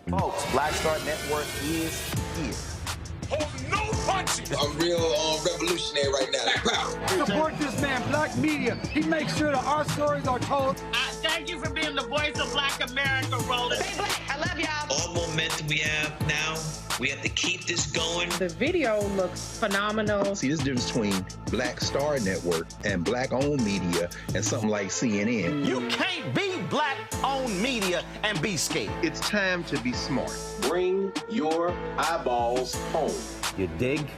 Folks, Black Star Network is here. Oh, no punching! I'm real revolutionary right now. Black power. Support this man, Black Media. He makes sure that our stories are told. Thank you for being the voice of Black America, Roland. Stay black. I love y'all. All momentum we have now, we have to keep this going. The video looks phenomenal. See, this difference between Black Star Network and Black-owned media and something like CNN. You can't be Black-owned media and be scared. It's time to be smart. Bring your eyeballs home. You dig?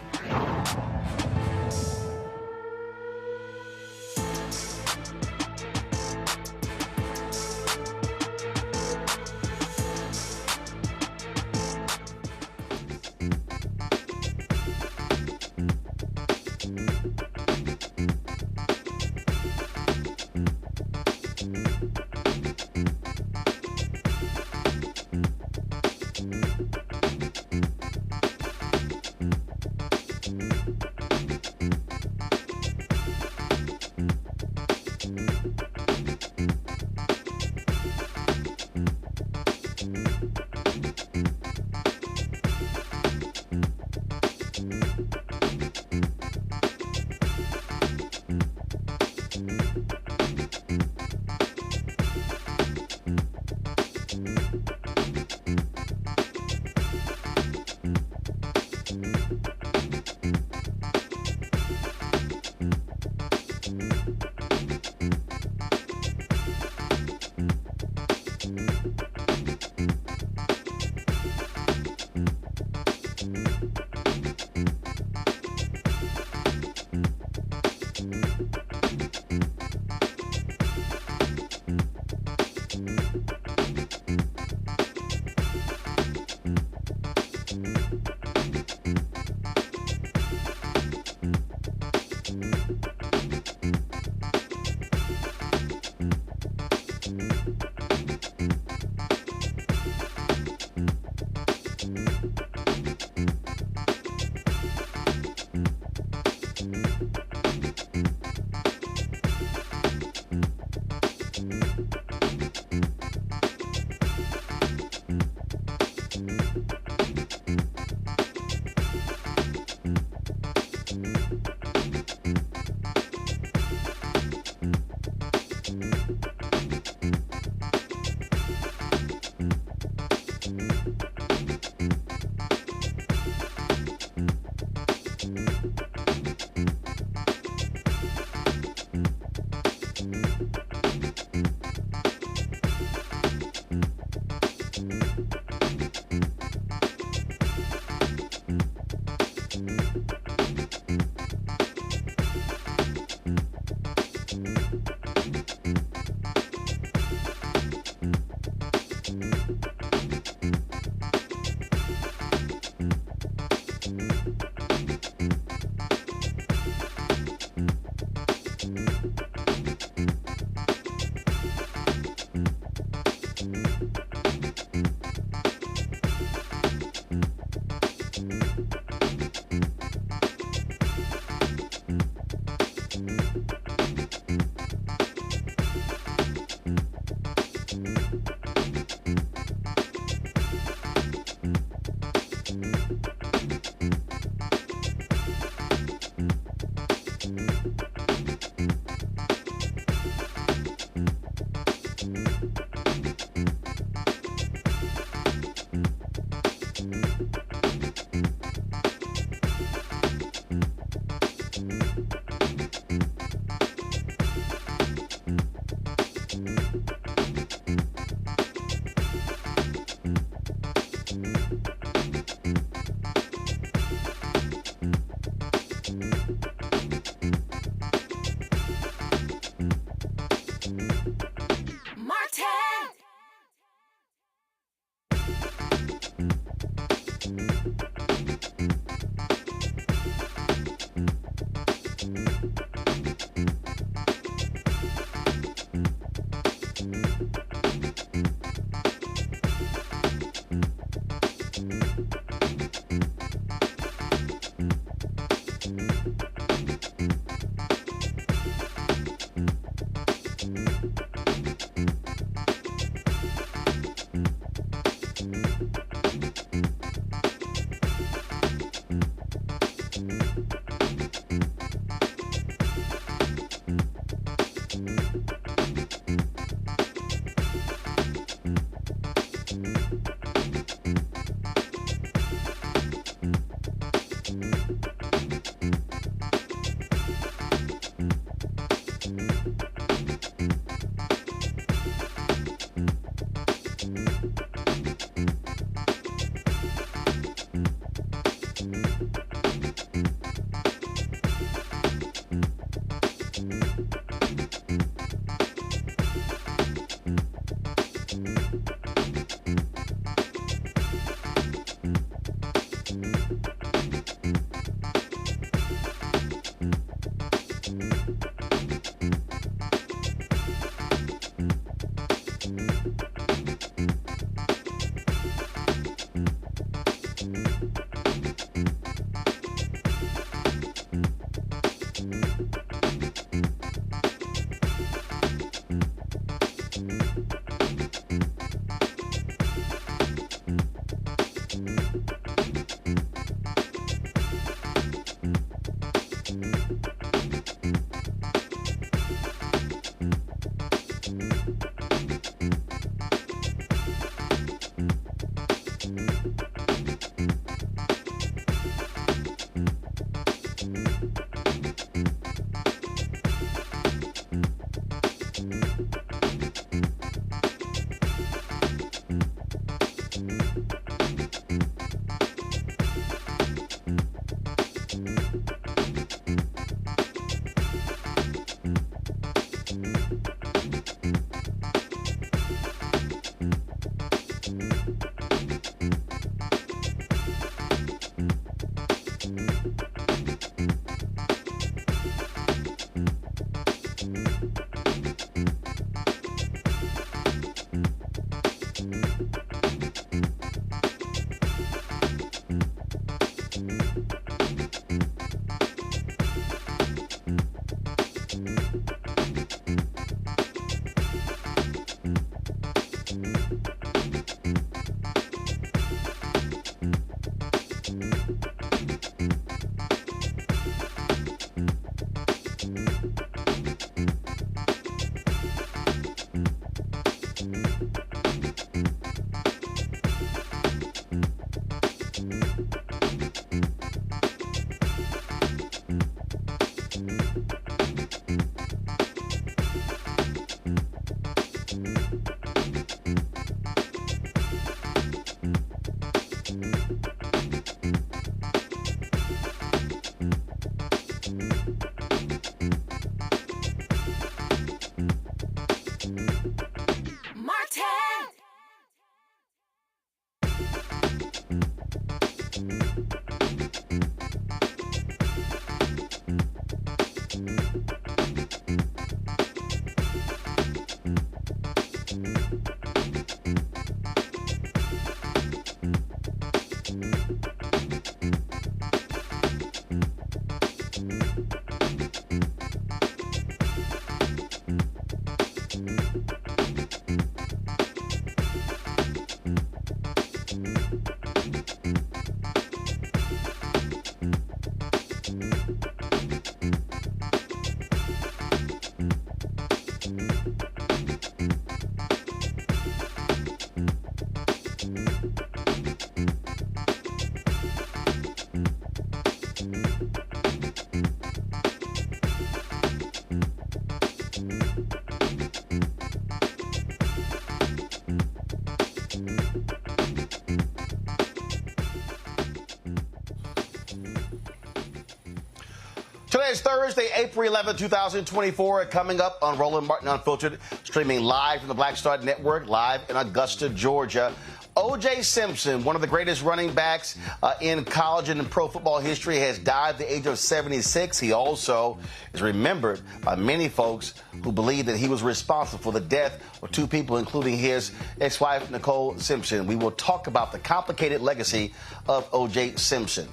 it's Thursday, April 11, 2024. Coming up on Roland Martin Unfiltered, streaming live from the Black Star Network, live in Augusta, Georgia. O.J. Simpson, one of the greatest running backs in college and in pro football history, has died at the age of 76. He also is remembered by many folks who believe that he was responsible for the death of two people, including his ex-wife, Nicole Simpson. We will talk about the complicated legacy of O.J. Simpson.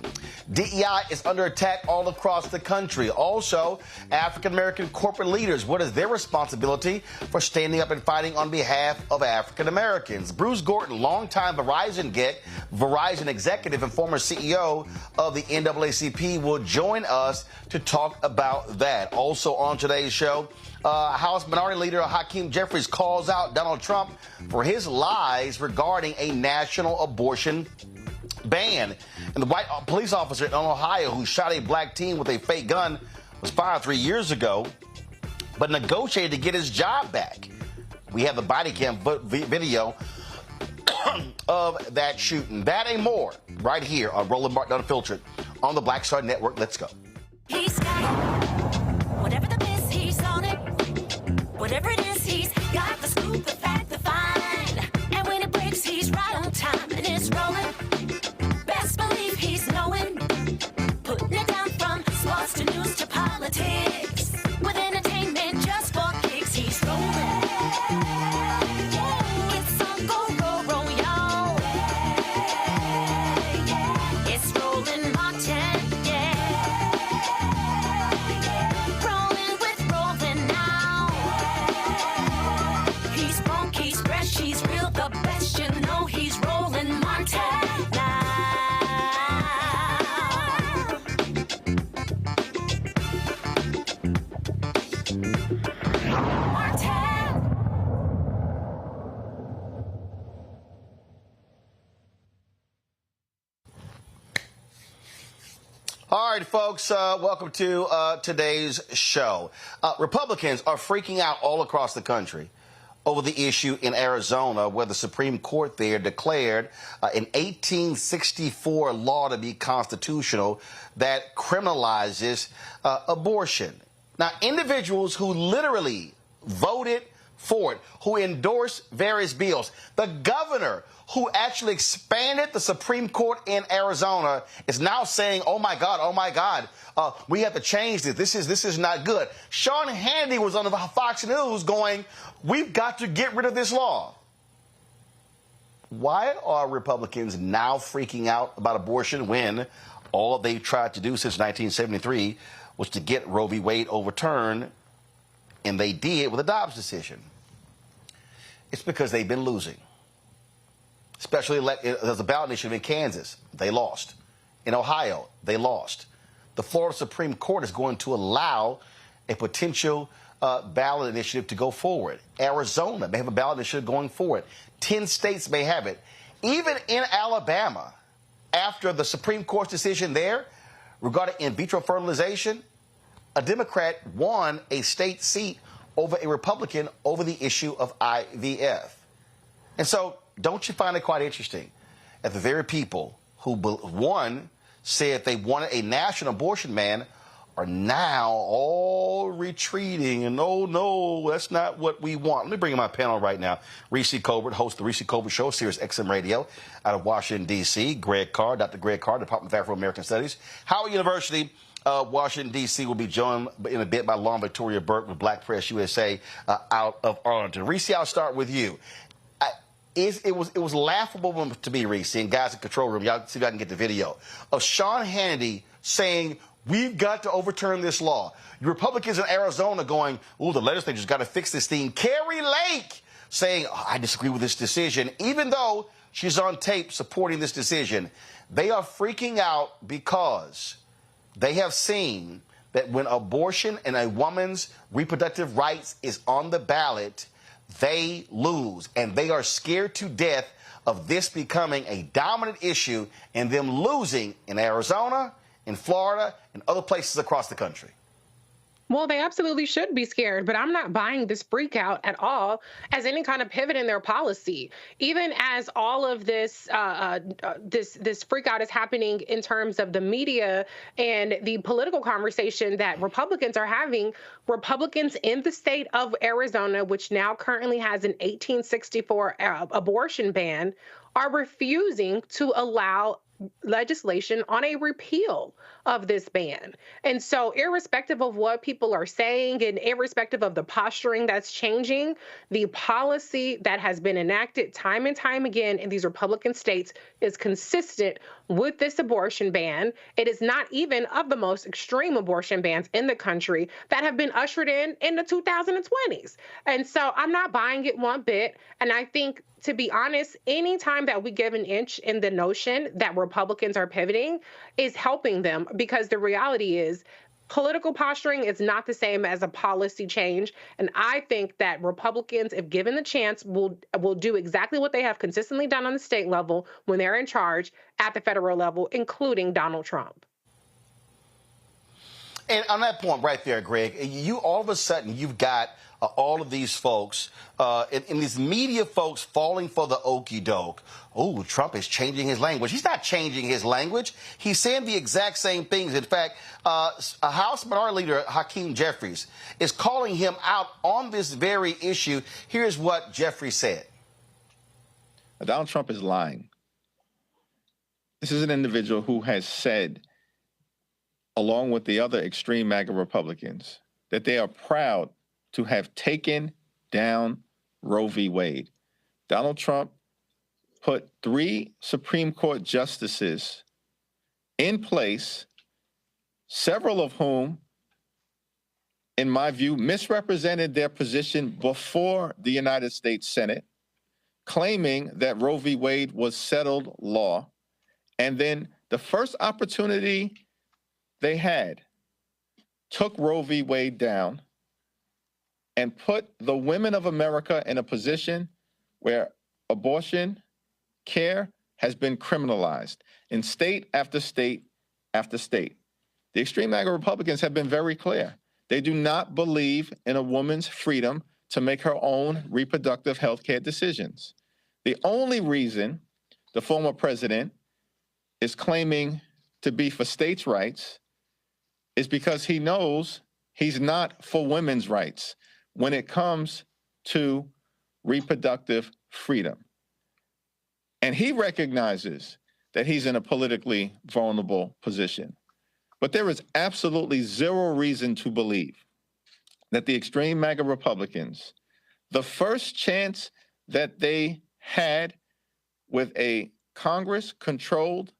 DEI is under attack all across the country. Also, African-American corporate leaders, what is their responsibility for standing up and fighting on behalf of African-Americans? Bruce Gordon, longtime Verizon Executive and former CEO of the NAACP, will join us to talk about that. Also on today's show, House Minority Leader Hakeem Jeffries calls out Donald Trump for his lies regarding a national abortion ban. And the white police officer in Ohio who shot a black teen with a fake gun was fired 3 years ago, but negotiated to get his job back. We have the bodycam video of that shooting. That and more right here on Roland Martin Unfiltered on the Black Star Network. Let's go. He's got it. Whatever the miss, he's on it. Whatever it is, he's got the scoop, the fact, the find. And when it breaks, he's right on time and it's rolling. Best believe he's knowing. Putting it down from sports to news to politics. With entertainment just for kicks, he's rolling. It's on go, roll, roll, y'all. It's Roland Martin, yeah. Rolling with Roland now. He's funky, he's fresh, he's real, the best, you know he's Roland Martin now. All right, folks, welcome to today's show. Republicans are freaking out all across the country over the issue in Arizona where the Supreme Court there declared an 1864 law to be constitutional that criminalizes abortion. Now, individuals who literally voted for it, who endorsed various bills, the governor who actually expanded the Supreme Court in Arizona is now saying, oh my God, we have to change this. This is not good. Sean Hannity was on Fox News going, we've got to get rid of this law. Why are Republicans now freaking out about abortion when all they've tried to do since 1973 was to get Roe v. Wade overturned, and they did with the Dobbs decision? It's because they've been losing. Especially there's a ballot initiative in Kansas. They lost. In Ohio, they lost. The Florida Supreme Court is going to allow a potential ballot initiative to go forward. Arizona may have a ballot initiative going forward. 10 states may have it. Even in Alabama, after the Supreme Court's decision there regarding in vitro fertilization, a Democrat won a state seat over a Republican over the issue of IVF. And so, don't you find it quite interesting that the very people who, one, said they wanted a national abortion ban are now all retreating and, oh, no, that's not what we want. Let me bring in my panel right now. Reese Colbert, host of the Reese Colbert Show, Sirius XM Radio out of Washington, D.C. Greg Carr, Dr. Greg Carr, Department of Afro-American Studies. Howard University, Washington, D.C. will be joined in a bit by Lauren Victoria Burke with Black Press USA out of Arlington. Reese, I'll start with you. It was laughable to me, Reese, and guys in the control room, y'all see if I can get the video, of Sean Hannity saying, we've got to overturn this law. Republicans in Arizona going, oh, the legislature's got to fix this thing. Carrie Lake saying, oh, I disagree with this decision, even though she's on tape supporting this decision. They are freaking out because they have seen that when abortion and a woman's reproductive rights is on the ballot, they lose, and they are scared to death of this becoming a dominant issue and them losing in Arizona, in Florida, and other places across the country. Well, they absolutely should be scared, but I'm not buying this freak out at all as any kind of pivot in their policy. Even as all of this freak out is happening in terms of the media and the political conversation that Republicans are having, Republicans in the state of Arizona, which now currently has an 1864 abortion ban, are refusing to allow legislation on a repeal of this ban. And so irrespective of what people are saying and irrespective of the posturing that's changing, the policy that has been enacted time and time again in these Republican states is consistent with this abortion ban. It is not even of the most extreme abortion bans in the country that have been ushered in the 2020s. And so I'm not buying it one bit. And I think, to be honest, any time that we give an inch in the notion that Republicans are pivoting is helping them, because the reality is political posturing is not the same as a policy change. And I think that Republicans, if given the chance, will do exactly what they have consistently done on the state level when they're in charge at the federal level, including Donald Trump. And on that point right there, Greg, you all of a sudden you've got all of these folks and these media folks falling for the okie doke. Oh, Trump is changing his language. He's not changing his language. He's saying the exact same things. In fact, House Minority Leader Hakeem Jeffries is calling him out on this very issue. Here's what Jeffries said. Donald Trump is lying. This is an individual who has said, along with the other extreme MAGA Republicans, that they are proud to have taken down Roe v. Wade. Donald Trump put 3 Supreme Court justices in place, several of whom, in my view, misrepresented their position before the United States Senate, claiming that Roe v. Wade was settled law. And then the first opportunity they had, took Roe v. Wade down and put the women of America in a position where abortion care has been criminalized in state after state after state. The extreme MAGA Republicans have been very clear. They do not believe in a woman's freedom to make her own reproductive health care decisions. The only reason the former president is claiming to be for states' rights is because he knows he's not for women's rights when it comes to reproductive freedom. And he recognizes that he's in a politically vulnerable position. But there is absolutely zero reason to believe that the extreme MAGA Republicans, the first chance that they had with a Congress controlled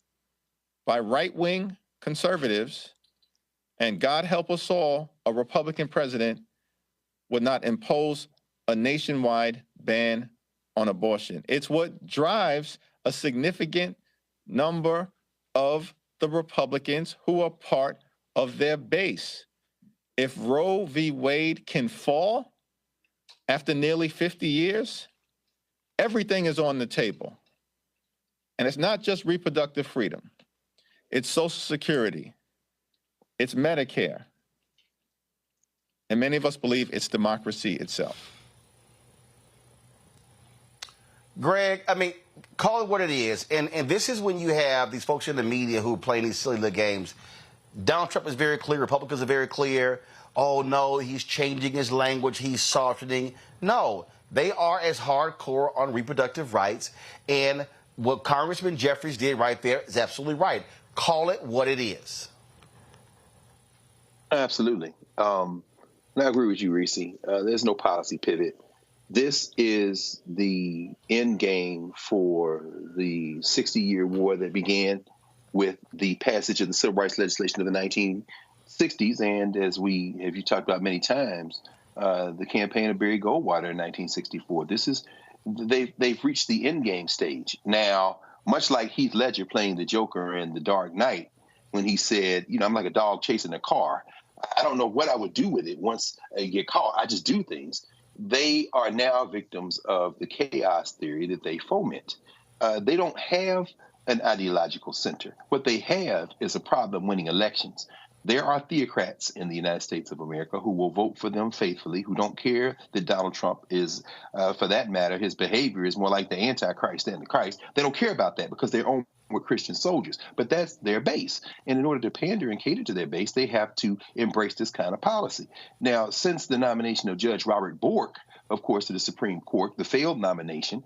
by right-wing conservatives, and God help us all, a Republican president, would not impose a nationwide ban on abortion. It's what drives a significant number of the Republicans who are part of their base. If Roe v. Wade can fall after nearly 50 years, everything is on the table. And it's not just reproductive freedom. It's Social Security. It's Medicare. And many of us believe it's democracy itself. Greg, I mean, call it what it is. And this is when you have these folks in the media who are playing these silly little games. Donald Trump is very clear. Republicans are very clear. Oh, no, he's changing his language. He's softening. No, they are as hardcore on reproductive rights. And what Congressman Jeffries did right there is absolutely right. Call it what it is. Absolutely. I agree with you, Reese. There's no policy pivot. This is the end game for the 60-year war that began with the passage of the civil rights legislation of the 1960s. And as you talked about many times, the campaign of Barry Goldwater in 1964. They've reached the end game stage. Now, much like Heath Ledger playing the Joker in The Dark Knight, when he said, I'm like a dog chasing a car. I don't know what I would do with it once I get caught. I just do things. They are now victims of the chaos theory that they foment. They don't have an ideological center. What they have is a problem winning elections. There are theocrats in the United States of America who will vote for them faithfully, who don't care that Donald Trump is, for that matter, his behavior is more like the Antichrist than the Christ. They don't care about that because they're on with Christian soldiers, but that's their base. And in order to pander and cater to their base, they have to embrace this kind of policy. Now, since the nomination of Judge Robert Bork, of course, to the Supreme Court, the failed nomination,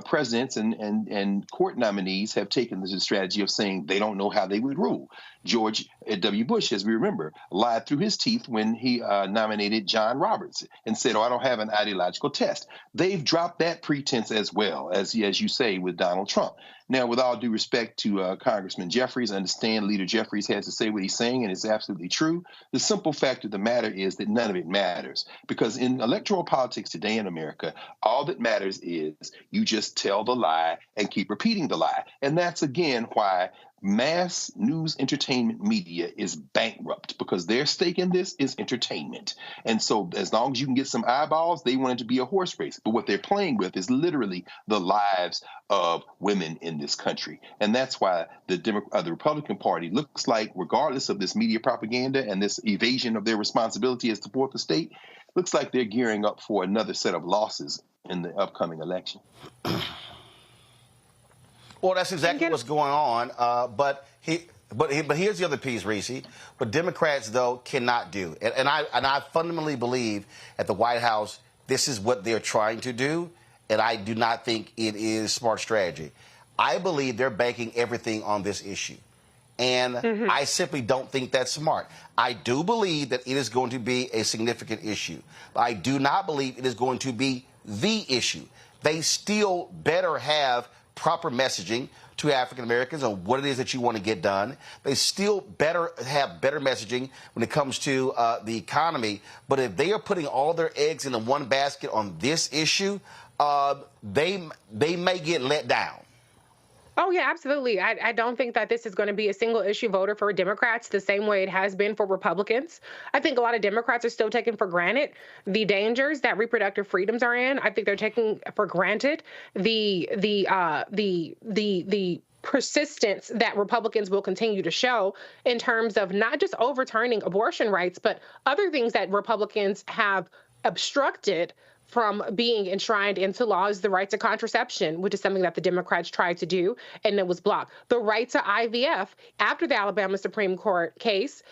presidents and court nominees have taken the strategy of saying they don't know how they would rule. George W. Bush, as we remember, lied through his teeth when he nominated John Roberts and said, I don't have an ideological test. They've dropped that pretense as well, as you say, with Donald Trump. Now, with all due respect to Congressman Jeffries, I understand Leader Jeffries has to say what he's saying, and it's absolutely true. The simple fact of the matter is that none of it matters, because in electoral politics today in America, all that matters is you just tell the lie and keep repeating the lie. And that's, again, why mass news entertainment media is bankrupt, because their stake in this is entertainment. And so as long as you can get some eyeballs, they want it to be a horse race. But what they're playing with is literally the lives of women in this country. And that's why the Republican Party looks like, regardless of this media propaganda and this evasion of their responsibility as to support the state, looks like they're gearing up for another set of losses in the upcoming election. Well, that's exactly what's going on. But here's the other piece, Reese. What Democrats, though, cannot do, and I fundamentally believe at the White House this is what they're trying to do, and I do not think it is smart strategy. I believe they're banking everything on this issue, and I simply don't think that's smart. I do believe that it is going to be a significant issue, but I do not believe it is going to be the issue. They still better have proper messaging to African Americans on what it is that you want to get done. They still better have better messaging when it comes to the economy. But if they are putting all their eggs in one basket on this issue, they may get let down. Oh, yeah, absolutely. I don't think that this is going to be a single issue voter for Democrats the same way it has been for Republicans. I think a lot of Democrats are still taking for granted the dangers that reproductive freedoms are in. I think they're taking for granted the persistence that Republicans will continue to show in terms of not just overturning abortion rights, but other things that Republicans have obstructed from being enshrined into laws. The right to contraception, which is something that the Democrats tried to do, and it was blocked. The right to IVF, after the Alabama Supreme Court case,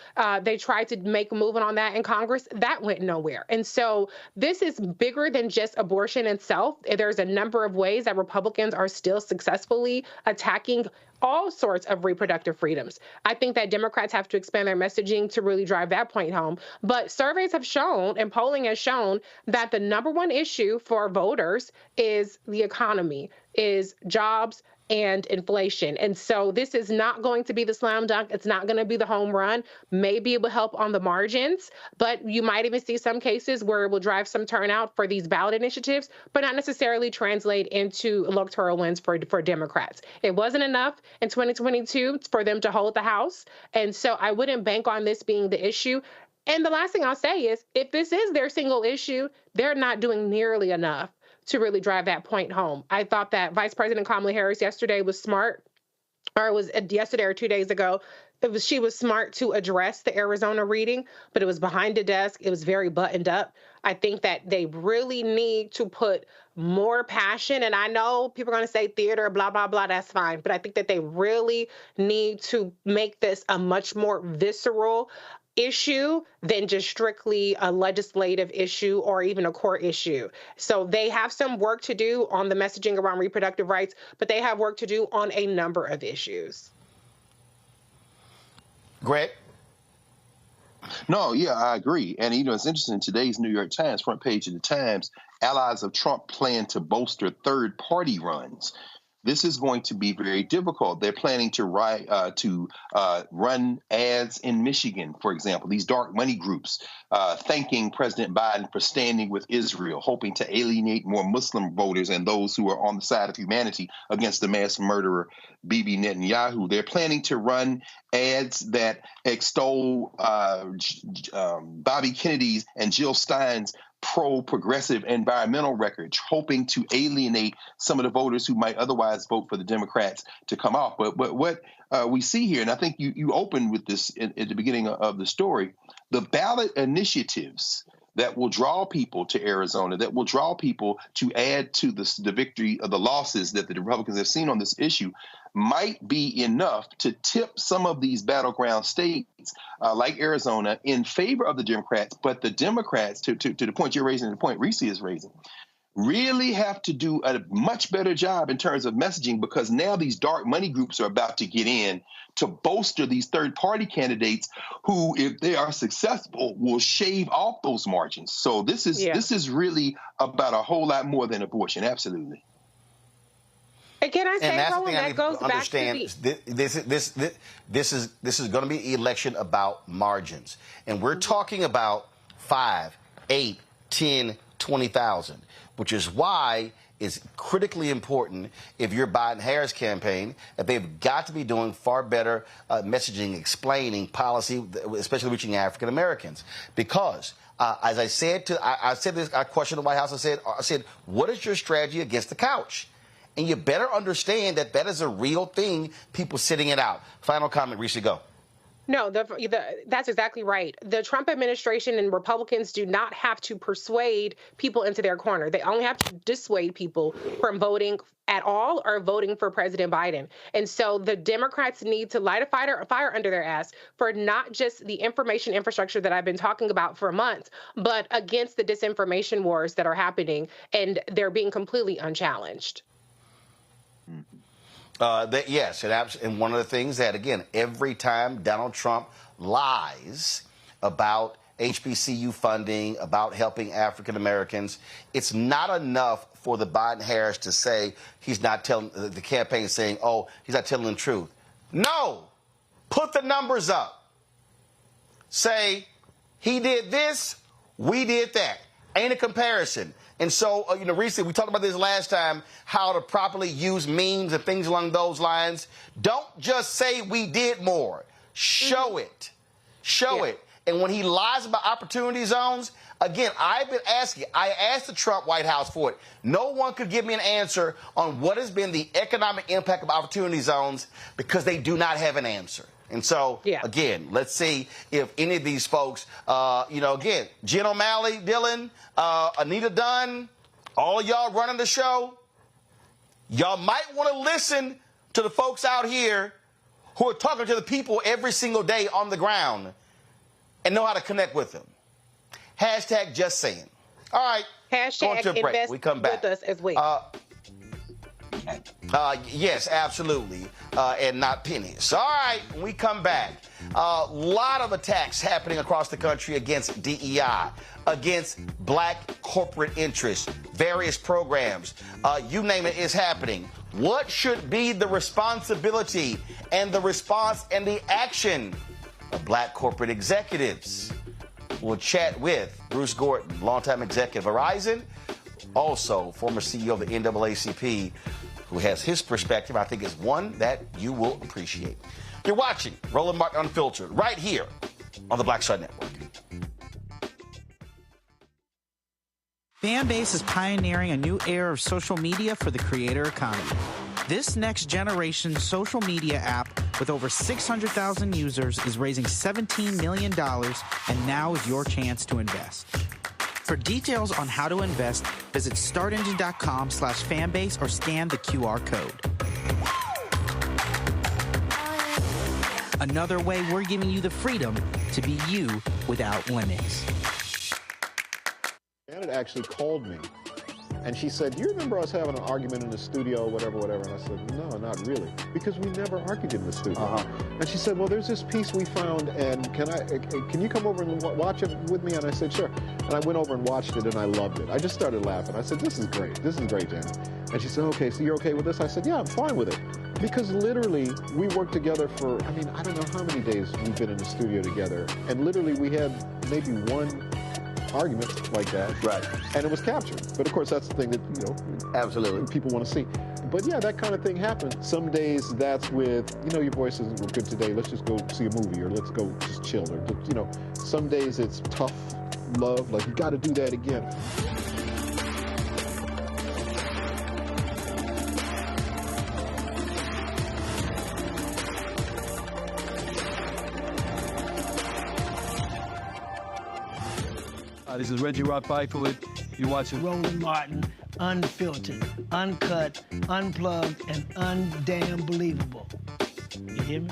they tried to make a movement on that in Congress. That went nowhere. And so this is bigger than just abortion itself. There's a number of ways that Republicans are still successfully attacking all sorts of reproductive freedoms. I think that Democrats have to expand their messaging to really drive that point home. But surveys have shown, and polling has shown, that the number one issue for voters is the economy, is jobs and inflation. And so this is not going to be the slam dunk. It's not going to be the home run. Maybe it will help on the margins, but you might even see some cases where it will drive some turnout for these ballot initiatives, but not necessarily translate into electoral wins for Democrats. It wasn't enough in 2022 for them to hold the House. And so I wouldn't bank on this being the issue. And the last thing I'll say is, if this is their single issue, they're not doing nearly enough to really drive that point home. I thought that Vice President Kamala Harris yesterday was smart, or it was yesterday or 2 days ago. She was smart to address the Arizona reading, but it was behind the desk. It was very buttoned up. I think that they really need to put more passion. And I know people are going to say theater, blah, blah, blah. That's fine. But I think that they really need to make this a much more visceral issue than just strictly a legislative issue or even a court issue. So they have some work to do on the messaging around reproductive rights, but they have work to do on a number of issues. Greg? No, yeah, I agree. And, it's interesting. Today's New York Times, front page of the Times, allies of Trump plan to bolster third-party runs. This is going to be very difficult. They're planning to run ads in Michigan, for example, these dark money groups, thanking President Biden for standing with Israel, hoping to alienate more Muslim voters and those who are on the side of humanity against the mass murderer, Bibi Netanyahu. They're planning to run ads that extol Bobby Kennedy's and Jill Stein's pro-progressive environmental record, hoping to alienate some of the voters who might otherwise vote for the Democrats to come off. But what we see here, and I think you opened with this at the beginning of the story, the ballot initiatives that will draw people to Arizona, that will draw people to add to the victory of the losses that the Republicans have seen on this issue, might be enough to tip some of these battleground states like Arizona in favor of the Democrats. But the Democrats, to the point you're raising and the point Reese is raising, really have to do a much better job in terms of messaging, because now these dark money groups are about to get in to bolster these third-party candidates who, if they are successful, will shave off those margins. So this is really about a whole lot more than abortion. Absolutely. And can I say, Roland, that goes back to this is going to be an election about margins, and we're talking about 5, 8, 10, 20,000, which is why it's critically important, if you're Biden-Harris campaign, that they've got to be doing far better messaging, explaining policy, especially reaching African Americans, because. As I said I said this. I questioned the White House. I said, what is your strategy against the couch? And you better understand that is a real thing, people sitting it out. Final comment, Reese, go. No, that's exactly right. The Trump administration and Republicans do not have to persuade people into their corner. They only have to dissuade people from voting at all or voting for President Biden. And so the Democrats need to light a fire under their ass for not just the information infrastructure that I've been talking about for months, but against the disinformation wars that are happening, and they're being completely unchallenged. Yes, and one of the things that, again, every time Donald Trump lies about HBCU funding, about helping African Americans, it's not enough for the Biden-Harris to say he's not telling, the campaign saying, oh, he's not telling the truth. No! Put the numbers up. Say, he did this, we did that. Ain't a comparison. And so, recently, we talked about this last time, how to properly use memes and things along those lines. Don't just say we did more. Show it. Show it. And when he lies about opportunity zones, again, I've been asking. I asked the Trump White House for it. No one could give me an answer on what has been the economic impact of opportunity zones, because they do not have an answer. And so, again, let's see if any of these folks, again, Jen O'Malley, Dylan, Anita Dunn, all y'all running the show, y'all might want to listen to the folks out here who are talking to the people every single day on the ground and know how to connect with them. Hashtag just saying. All right. Hashtag invest we come back. With us as well. Yes, absolutely, and not pennies. All right, when we come back, a lot of attacks happening across the country against DEI, against black corporate interests, various programs, you name it, is happening. What should be the responsibility and the response and the action of black corporate executives? We'll chat with Bruce Gordon, longtime executive of Verizon, also former CEO of the NAACP, who has his perspective, I think, is one that you will appreciate. You're watching Roland Martin Unfiltered right here on the Black Star Network. Fanbase is pioneering a new era of social media for the creator economy. This next generation social media app with over 600,000 users is raising $17 million, and now is your chance to invest. For details on how to invest, visit startengine.com/fanbase or scan the QR code. Another way we're giving you the freedom to be you without limits. Janet actually called me, and she said, do you remember us having an argument in the studio, whatever? And I said, no, not really, because we never argued in the studio. And she said, well, there's this piece we found, and can you come over and watch it with me? And I said, sure. And I went over and watched it, and I loved it. I just started laughing. I said, this is great, Janet. And she said, okay, so you're okay with this? I said, yeah, I'm fine with it. Because literally, we worked together for, I don't know how many days we've been in the studio together, and literally we had maybe one argument like that, right? And it was captured. But of course, that's the thing that absolutely people want to see. But yeah, that kind of thing happens. Some days that's with your voice isn't good today. Let's just go see a movie, or let's go just chill, or some days it's tough love, like you got to do that again. This is Reggie Rock Byford. You're watching Roland Martin, unfiltered, uncut, unplugged, and undamn believable. You hear me?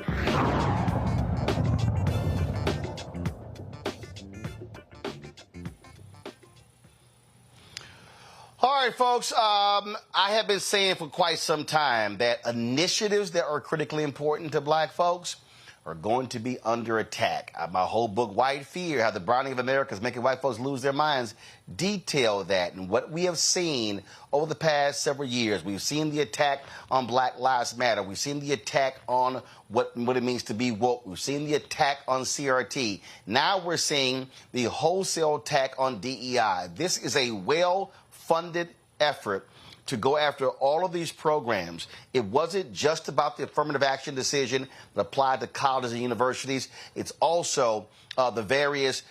All right, folks. I have been saying for quite some time that initiatives that are critically important to black folks are going to be under attack. My whole book, White Fear, How the Browning of America is Making White Folks Lose Their Minds, detail that. And what we have seen over the past several years, we've seen the attack on Black Lives Matter. We've seen the attack on what it means to be woke. We've seen the attack on CRT. Now we're seeing the wholesale attack on DEI. This is a well-funded effort to go after all of these programs. It wasn't just about the affirmative action decision that applied to colleges and universities. It's also the various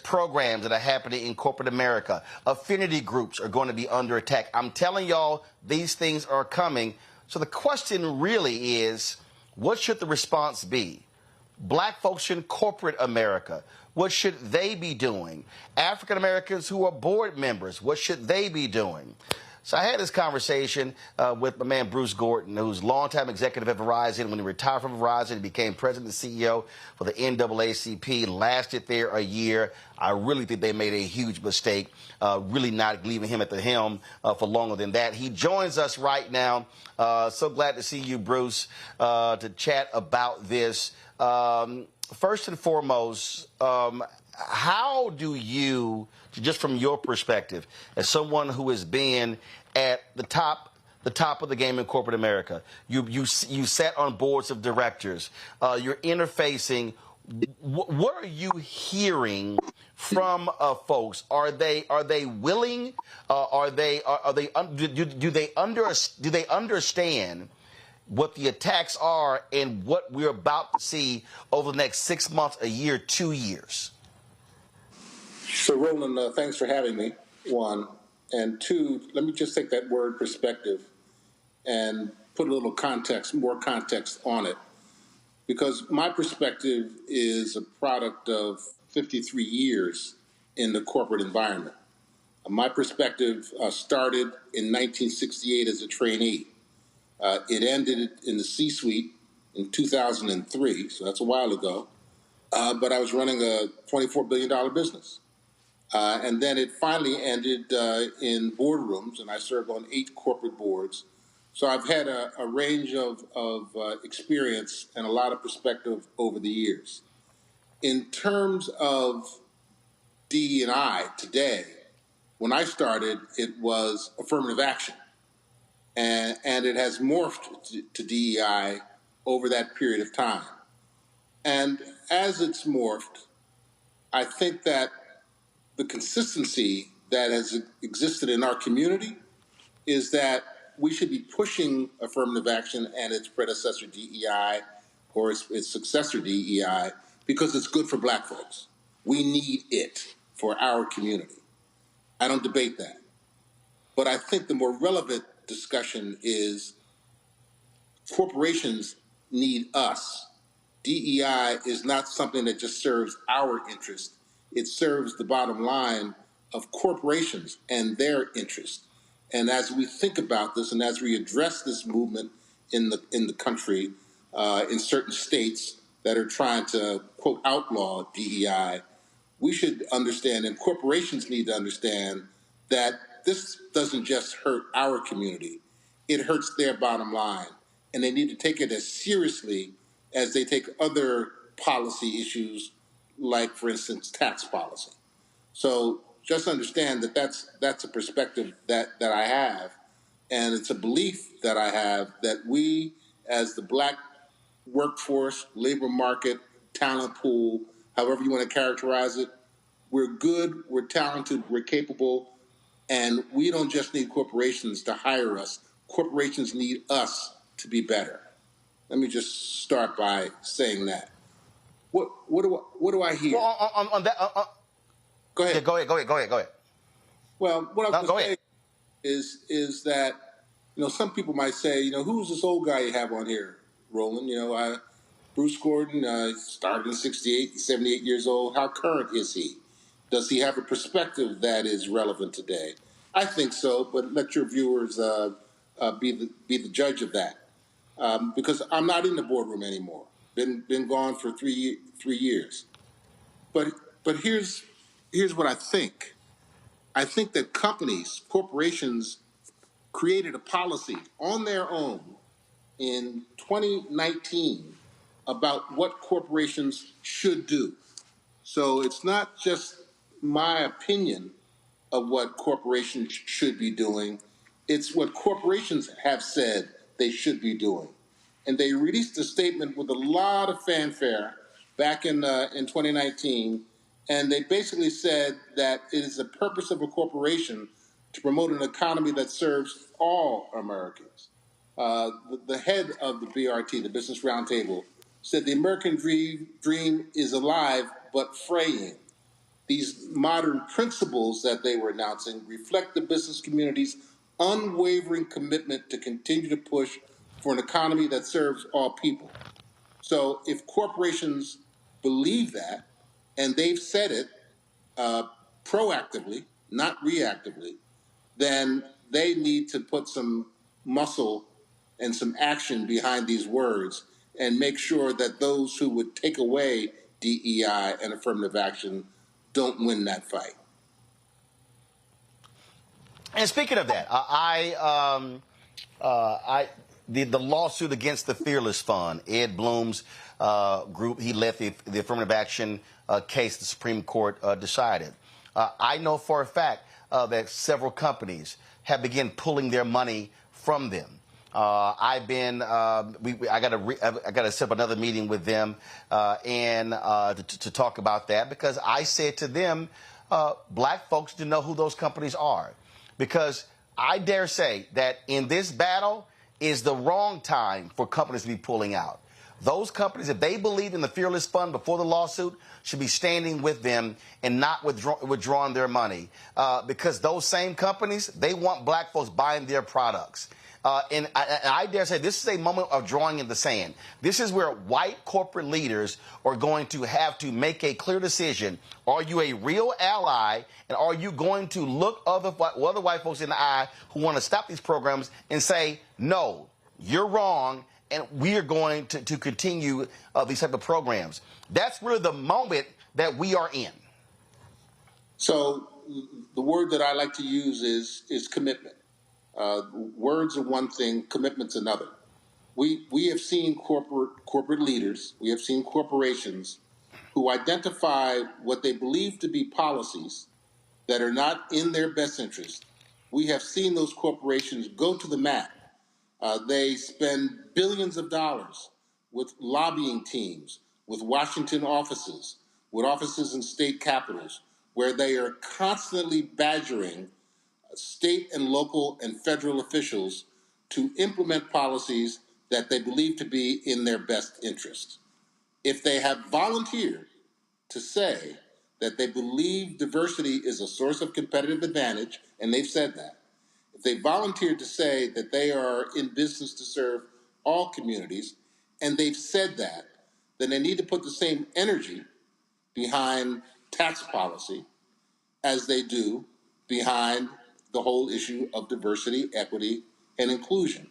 programs that are happening in corporate America. Affinity groups are going to be under attack. I'm telling y'all, these things are coming. So the question really is, what should the response be? Black folks in corporate America, what should they be doing? African Americans who are board members, what should they be doing? So I had this conversation with my man Bruce Gordon, who's longtime executive at Verizon. When he retired from Verizon, he became president and CEO for the NAACP, lasted there a year. I really think they made a huge mistake, really not leaving him at the helm for longer than that. He joins us right now. So glad to see you, Bruce, to chat about this. First and foremost, how do you, just from your perspective, as someone who has been at the top of the game in corporate America, you sat on boards of directors, you're interfacing. What are you hearing from folks? Are they willing? Do they understand what the attacks are and what we're about to see over the next 6 months, a year, 2 years? So, Roland, thanks for having me, one. And two, let me just take that word perspective and put a little context, more context on it. Because my perspective is a product of 53 years in the corporate environment. My perspective started in 1968 as a trainee. It ended in the C-suite in 2003, so that's a while ago. But I was running a $24 billion business. And then it finally ended in boardrooms, and I served on 8 corporate boards. So I've had a range of experience and a lot of perspective over the years. In terms of DE&I today, when I started, it was affirmative action. And it has morphed to DEI over that period of time. And as it's morphed, I think that the consistency that has existed in our community is that we should be pushing affirmative action and its predecessor DEI or its successor DEI because it's good for black folks. We need it for our community. I don't debate that. But I think the more relevant discussion is corporations need us. DEI is not something that just serves our interest. It serves the bottom line of corporations and their interest. And as we think about this and as we address this movement in the country, in certain states that are trying to, quote, outlaw DEI, we should understand, and corporations need to understand, that this doesn't just hurt our community. It hurts their bottom line. And they need to take it as seriously as they take other policy issues, like, for instance, tax policy. So just understand that that's a perspective that I have, and it's a belief that I have that we, as the black workforce, labor market, talent pool, however you want to characterize it, we're good, we're talented, we're capable, and we don't just need corporations to hire us. Corporations need us to be better. Let me just start by saying that. What do I hear? Well, on that, go ahead. Yeah, go ahead. Well, what I was going to say is that, some people might say, who's this old guy you have on here, Roland? Bruce Gordon started in 68, he's 78 years old. How current is he? Does he have a perspective that is relevant today? I think so, but let your viewers be the judge of that. Because I'm not in the boardroom anymore. Been gone for 3 years. But here's what I think. I think that corporations created a policy on their own in 2019 about what corporations should do. So it's not just my opinion of what corporations should be doing. It's what corporations have said they should be doing. And they released a statement with a lot of fanfare back in 2019. And they basically said that it is the purpose of a corporation to promote an economy that serves all Americans. The head of the BRT, the Business Roundtable, said the American dream is alive but fraying. These modern principles that they were announcing reflect the business community's unwavering commitment to continue to push for an economy that serves all people. So if corporations believe that, and they've said it proactively, not reactively, then they need to put some muscle and some action behind these words and make sure that those who would take away DEI and affirmative action don't win that fight. And speaking of that, the lawsuit against the Fearless Fund, Ed Bloom's group, he led the affirmative action case the Supreme Court decided. I know for a fact that several companies have begun pulling their money from them. I got to set up another meeting with them to talk about that, because I said to them, black folks to know who those companies are, because I dare say that in this battle is the wrong time for companies to be pulling out. Those companies, if they believe in the Fearless Fund before the lawsuit, should be standing with them and not withdrawing their money, because those same companies, they want black folks buying their products. And I dare say this is a moment of drawing in the sand. This is where white corporate leaders are going to have to make a clear decision. Are you a real ally, and are you going to look other white folks in the eye who want to stop these programs and say, no, you're wrong, and we are going to continue these type of programs? That's really the moment that we are in. So the word that I like to use is commitment. Words are one thing, commitment's another. We have seen corporate leaders, we have seen corporations who identify what they believe to be policies that are not in their best interest. We have seen those corporations go to the mat. They spend billions of dollars with lobbying teams, with Washington offices, with offices in state capitals, where they are constantly badgering state and local and federal officials to implement policies that they believe to be in their best interest. If they have volunteered to say that they believe diversity is a source of competitive advantage, and they've said that, if they volunteered to say that they are in business to serve all communities, and they've said that, then they need to put the same energy behind tax policy as they do behind the whole issue of diversity, equity, and inclusion.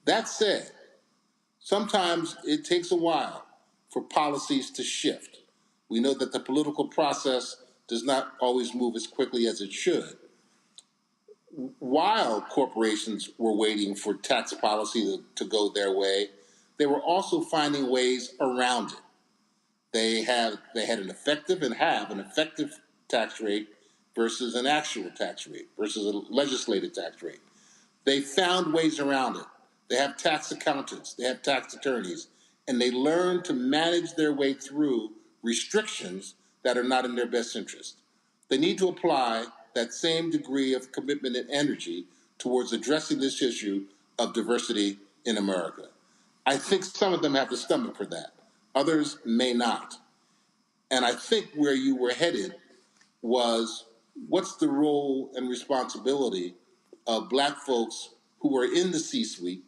That said, sometimes it takes a while for policies to shift. We know that the political process does not always move as quickly as it should. While corporations were waiting for tax policy to go their way, they were also finding ways around it. They had an effective and have an effective tax rate versus an actual tax rate, versus a legislated tax rate. They found ways around it. They have tax accountants, they have tax attorneys, and they learn to manage their way through restrictions that are not in their best interest. They need to apply that same degree of commitment and energy towards addressing this issue of diversity in America. I think some of them have the stomach for that. Others may not. And I think where you were headed was, what's the role and responsibility of black folks who are in the C-suite,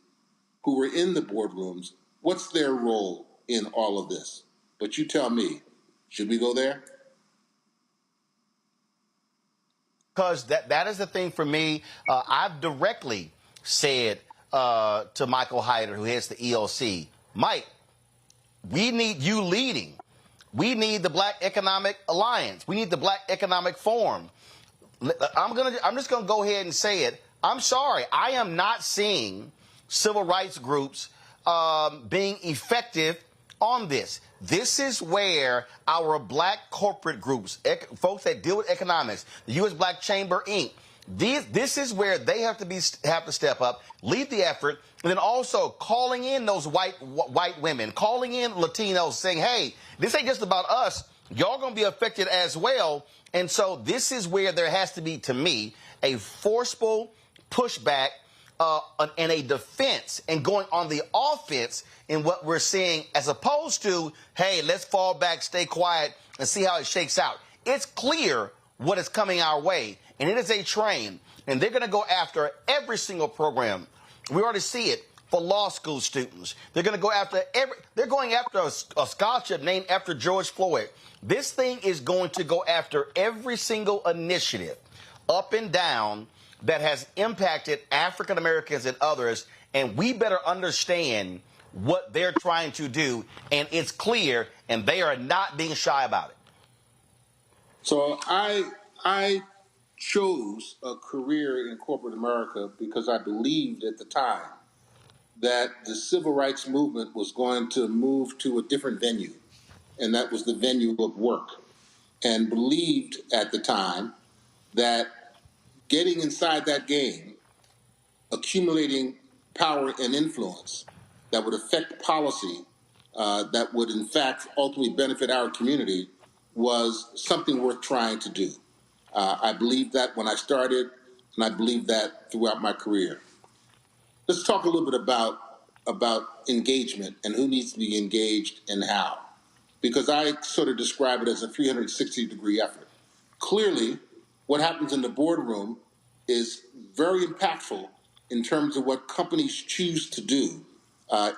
who are in the boardrooms? What's their role in all of this? But you tell me, should we go there? because that is the thing for me. I've directly said to Michael Hyder, who heads the EOC, Mike, we need you leading. We need the Black Economic Alliance. We need the Black Economic Forum. I'm just gonna go ahead and say it. I'm sorry, I am not seeing civil rights groups being effective on this. This is where our black corporate groups, folks that deal with economics, the U.S. Black Chamber Inc., this is where they have to step up, lead the effort, and then also calling in those white women, calling in Latinos, saying, hey, this ain't just about us. Y'all going to be affected as well. And so this is where there has to be, to me, a forceful pushback and a defense and going on the offense in what we're seeing, as opposed to, hey, let's fall back, stay quiet, and see how it shakes out. It's clear what is coming our way, and it is a train, and they're going to go after every single program. We already see it for law school students. They're going to go after they're going after a scholarship named after George Floyd. This thing is going to go after every single initiative up and down that has impacted African Americans and others, and we better understand what they're trying to do, and it's clear, and they are not being shy about it. So I chose a career in corporate America because I believed at the time that the civil rights movement was going to move to a different venue, and that was the venue of work, and believed at the time that getting inside that game, accumulating power and influence that would affect policy, that would in fact ultimately benefit our community, was something worth trying to do. I believed that when I started, and I believed that throughout my career. Let's talk a little bit about engagement and who needs to be engaged and how, because I sort of describe it as a 360-degree effort. Clearly, what happens in the boardroom is very impactful in terms of what companies choose to do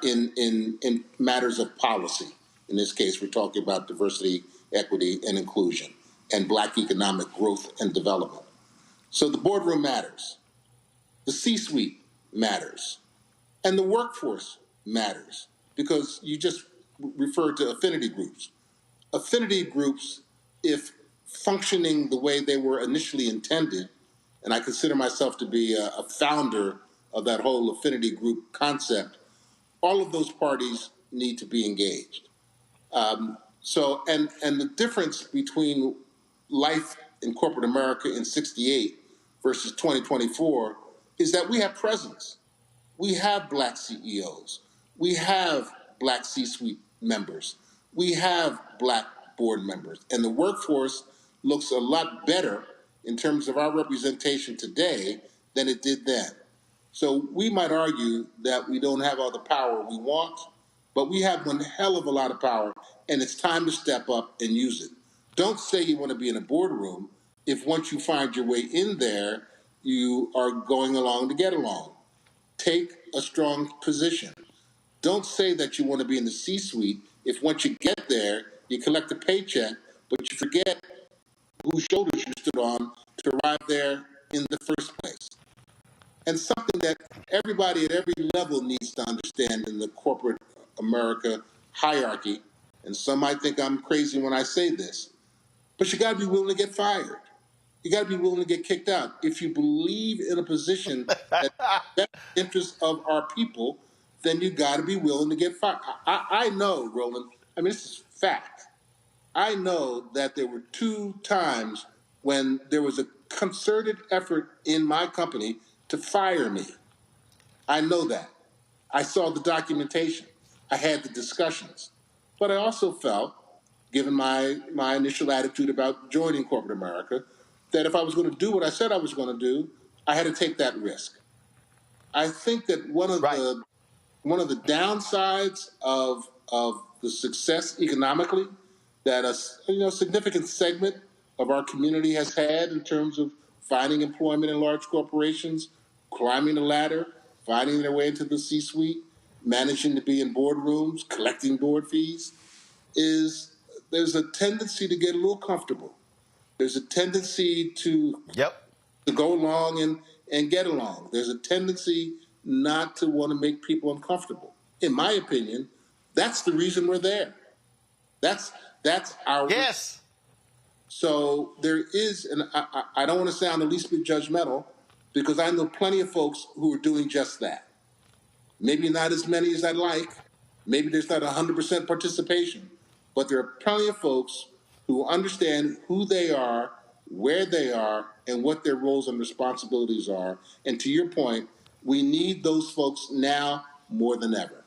in matters of policy. In this case, we're talking about diversity, equity, and inclusion, and black economic growth and development. So the boardroom matters. The C-suite matters. And the workforce matters, because you just referred to affinity groups. Affinity groups, if functioning the way they were initially intended, and I consider myself to be a founder of that whole affinity group concept, all of those parties need to be engaged. And the difference between life in corporate America in '68 versus 2024 is that we have presence. We have black CEOs. We have black C-suite members. We have black board members. And the workforce looks a lot better in terms of our representation today than it did then. So we might argue that we don't have all the power we want, but we have one hell of a lot of power, and it's time to step up and use it. Don't say you want to be in a boardroom if once you find your way in there, you are going along to get along. Take a strong position. Don't say that you want to be in the C-suite if once you get there, you collect a paycheck, but you forget whose shoulders you stood on to arrive there in the first place. And something that everybody at every level needs to understand in the corporate America hierarchy, and some might think I'm crazy when I say this, but you got to be willing to get fired. You got to be willing to get kicked out. If you believe in a position that best interest of our people, then you got to be willing to get fired. I know, Roland, I mean, this is fact. I know that there were 2 times when there was a concerted effort in my company to fire me. I know that. I saw the documentation. I had the discussions. But I also felt, given my initial attitude about joining corporate America, that if I was going to do what I said I was going to do, I had to take that risk. I think that one of the downsides of the success economically that a significant segment of our community has had in terms of finding employment in large corporations, climbing the ladder, finding their way into the C-suite, managing to be in boardrooms, collecting board fees, is there's a tendency to get a little comfortable. There's a tendency to to go along and get along. There's a tendency not to want to make people uncomfortable. In my opinion, that's the reason we're there. That's our... Yes. So there is, and I don't want to sound the least bit judgmental, because I know plenty of folks who are doing just that. Maybe not as many as I'd like. Maybe there's not 100% participation. But there are plenty of folks who understand who they are, where they are, and what their roles and responsibilities are. And to your point, we need those folks now more than ever.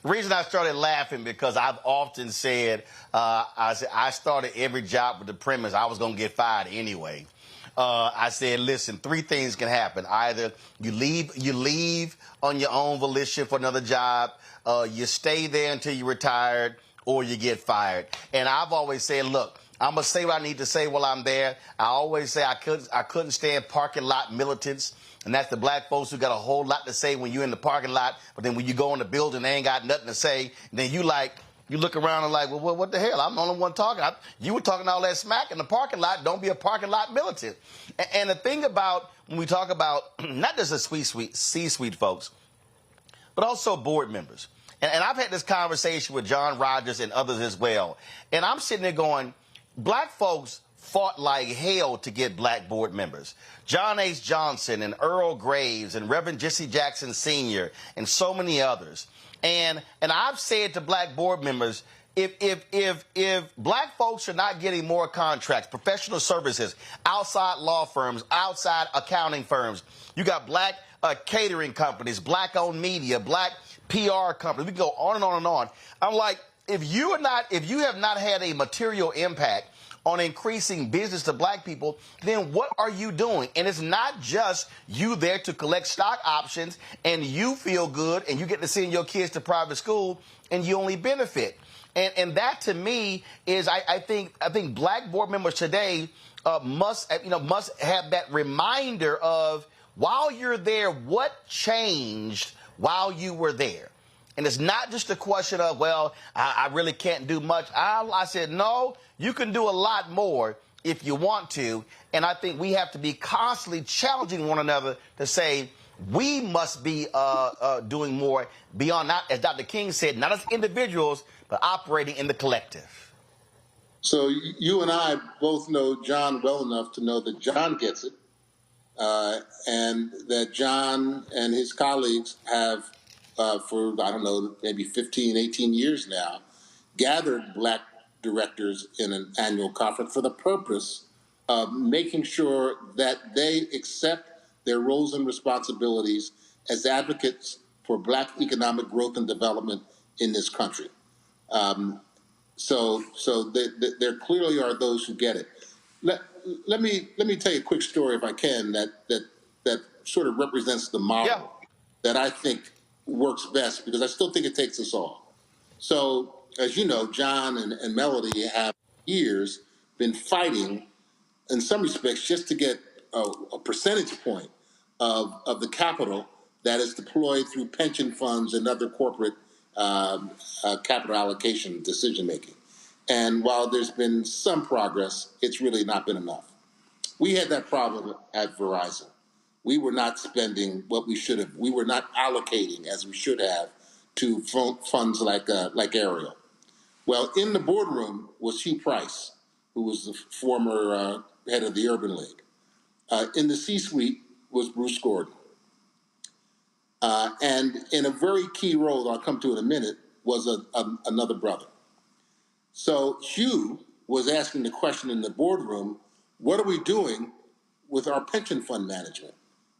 The reason I started laughing because I've often said, I started every job with the premise I was going to get fired anyway. I said, listen, three things can happen. Either you leave on your own volition for another job, you stay there until you're retired, or you get fired. And I've always said, look, I'm going to say what I need to say while I'm there. I always say I couldn't stand parking lot militants. And that's the black folks who got a whole lot to say when you're in the parking lot, but then when you go in the building, they ain't got nothing to say. And then you look around and like, well, what the hell? I'm the only one talking. You were talking all that smack in the parking lot. Don't be a parking lot militant. And the thing about when we talk about not just the C-suite folks, but also board members. And I've had this conversation with John Rogers and others as well. And I'm sitting there going, black folks fought like hell to get black board members. John H. Johnson and Earl Graves and Reverend Jesse Jackson Sr. and so many others. And I've said to black board members, if black folks are not getting more contracts, professional services, outside law firms, outside accounting firms, you got black catering companies, black-owned media, black PR companies, we can go on and on and on. I'm like, if you have not had a material impact on increasing business to black people, then what are you doing? And it's not just you there to collect stock options and you feel good and you get to send your kids to private school and you only benefit. And that to me is, I think black board members today must have that reminder of, while you're there, what changed while you were there? And it's not just a question of, well, I really can't do much. I said, no, you can do a lot more if you want to. And I think we have to be constantly challenging one another to say we must be doing more beyond, not, as Dr. King said, not as individuals, but operating in the collective. So you and I both know John well enough to know that John gets it, and that John and his colleagues have, for, I don't know, maybe 15, 18 years now, gathered black directors in an annual conference for the purpose of making sure that they accept their roles and responsibilities as advocates for black economic growth and development in this country. So there clearly are those who get it. Let me tell you a quick story, if I can, that sort of represents the model that I think works best, because I still think it takes us all. So, as you know, John and Melody have years been fighting, in some respects, just to get a percentage point of the capital that is deployed through pension funds and other corporate capital allocation decision making. And while there's been some progress, it's really not been enough. We had that problem at Verizon. We were not spending what we should have. We were not allocating as we should have to funds like Ariel. Well, in the boardroom was Hugh Price, who was the former head of the Urban League. In the C-suite was Bruce Gordon. And in a very key role that I'll come to in a minute was another brother. So Hugh was asking the question in the boardroom, what are we doing with our pension fund management?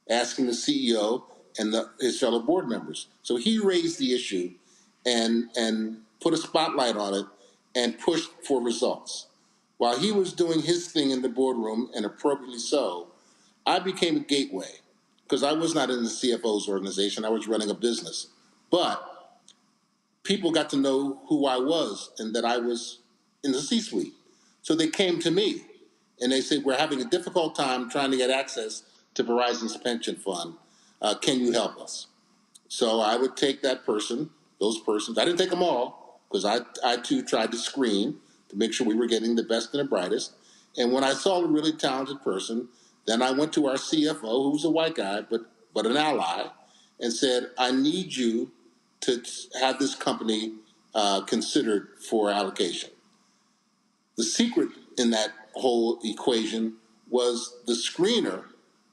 Asking the CEO and his fellow board members. So he raised the issue and put a spotlight on it and pushed for results. While he was doing his thing in the boardroom, and appropriately so, I became a gateway, because I was not in the CFO's organization. I was running a business. But people got to know who I was and that I was in the C-suite. So they came to me and they said, we're having a difficult time trying to get access to Verizon's pension fund. Can you help us? So I would take those persons. I didn't take them all, because I too tried to screen to make sure we were getting the best and the brightest. And when I saw a really talented person, then I went to our CFO, who's a white guy, but an ally, and said, I need you to have this company considered for allocation. The secret in that whole equation was the screener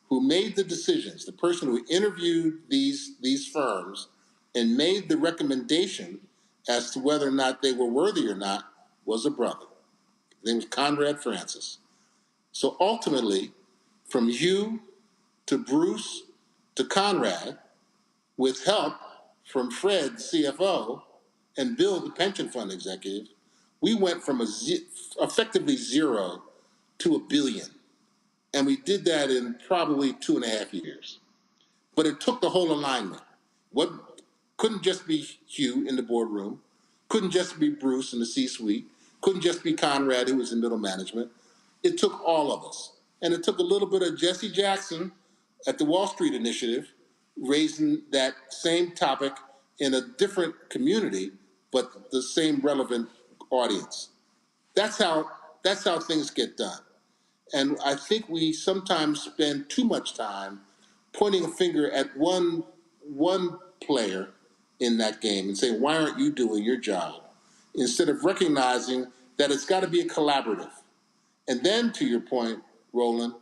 who made the decisions, the person who interviewed these firms and made the recommendation as to whether or not they were worthy or not, was a brother. His name was Conrad Francis. So ultimately, from you to Bruce to Conrad, with help from Fred, CFO, and Bill, the pension fund executive, we went from effectively zero to $1 billion. And we did that in probably 2.5 years. But it took the whole alignment. What couldn't just be Hugh in the boardroom, couldn't just be Bruce in the C-suite, couldn't just be Conrad, who was in middle management. It took all of us. And it took a little bit of Jesse Jackson at the Wall Street Initiative, raising that same topic in a different community, but the same relevant audience. That's how things get done. And I think we sometimes spend too much time pointing a finger at one player in that game and saying, why aren't you doing your job? Instead of recognizing that it's got to be a collaborative. And then, to your point, Roland,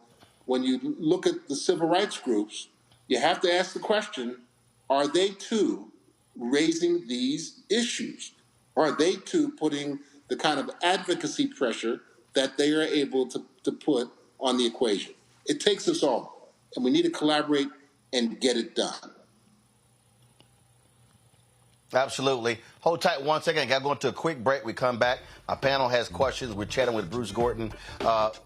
when you look at the civil rights groups, you have to ask the question, are they too raising these issues? Are they too putting the kind of advocacy pressure that they are able to put on the equation? It takes us all, and we need to collaborate and get it done. Absolutely. Hold tight 1 second. I got to go into a quick break. We come back. Our panel has questions. We're chatting with Bruce Gorton.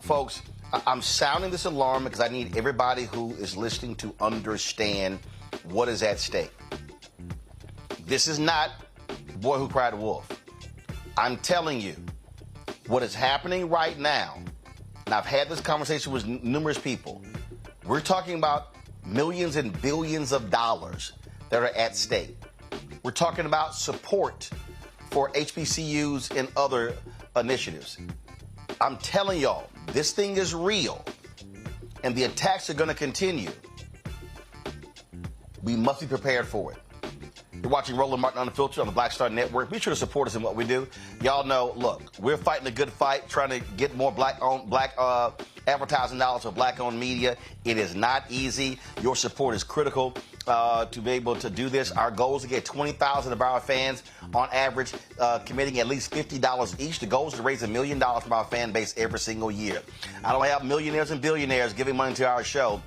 Folks, I'm sounding this alarm because I need everybody who is listening to understand what is at stake. This is not the boy who cried wolf. I'm telling you, what is happening right now, and I've had this conversation with numerous people, we're talking about millions and billions of dollars that are at stake. We're talking about support for HBCUs and other initiatives. I'm telling y'all, this thing is real, and the attacks are going to continue. We must be prepared for it. You're watching Roland Martin Unfiltered on the Black Star Network. Be sure to support us in what we do. Y'all know, look, we're fighting a good fight, trying to get more black advertising dollars for black-owned media. It is not easy. Your support is critical to be able to do this. Our goal is to get 20,000 of our fans on average committing at least $50 each. The goal is to raise $1 million from our fan base every single year. I don't have millionaires and billionaires giving money to our show.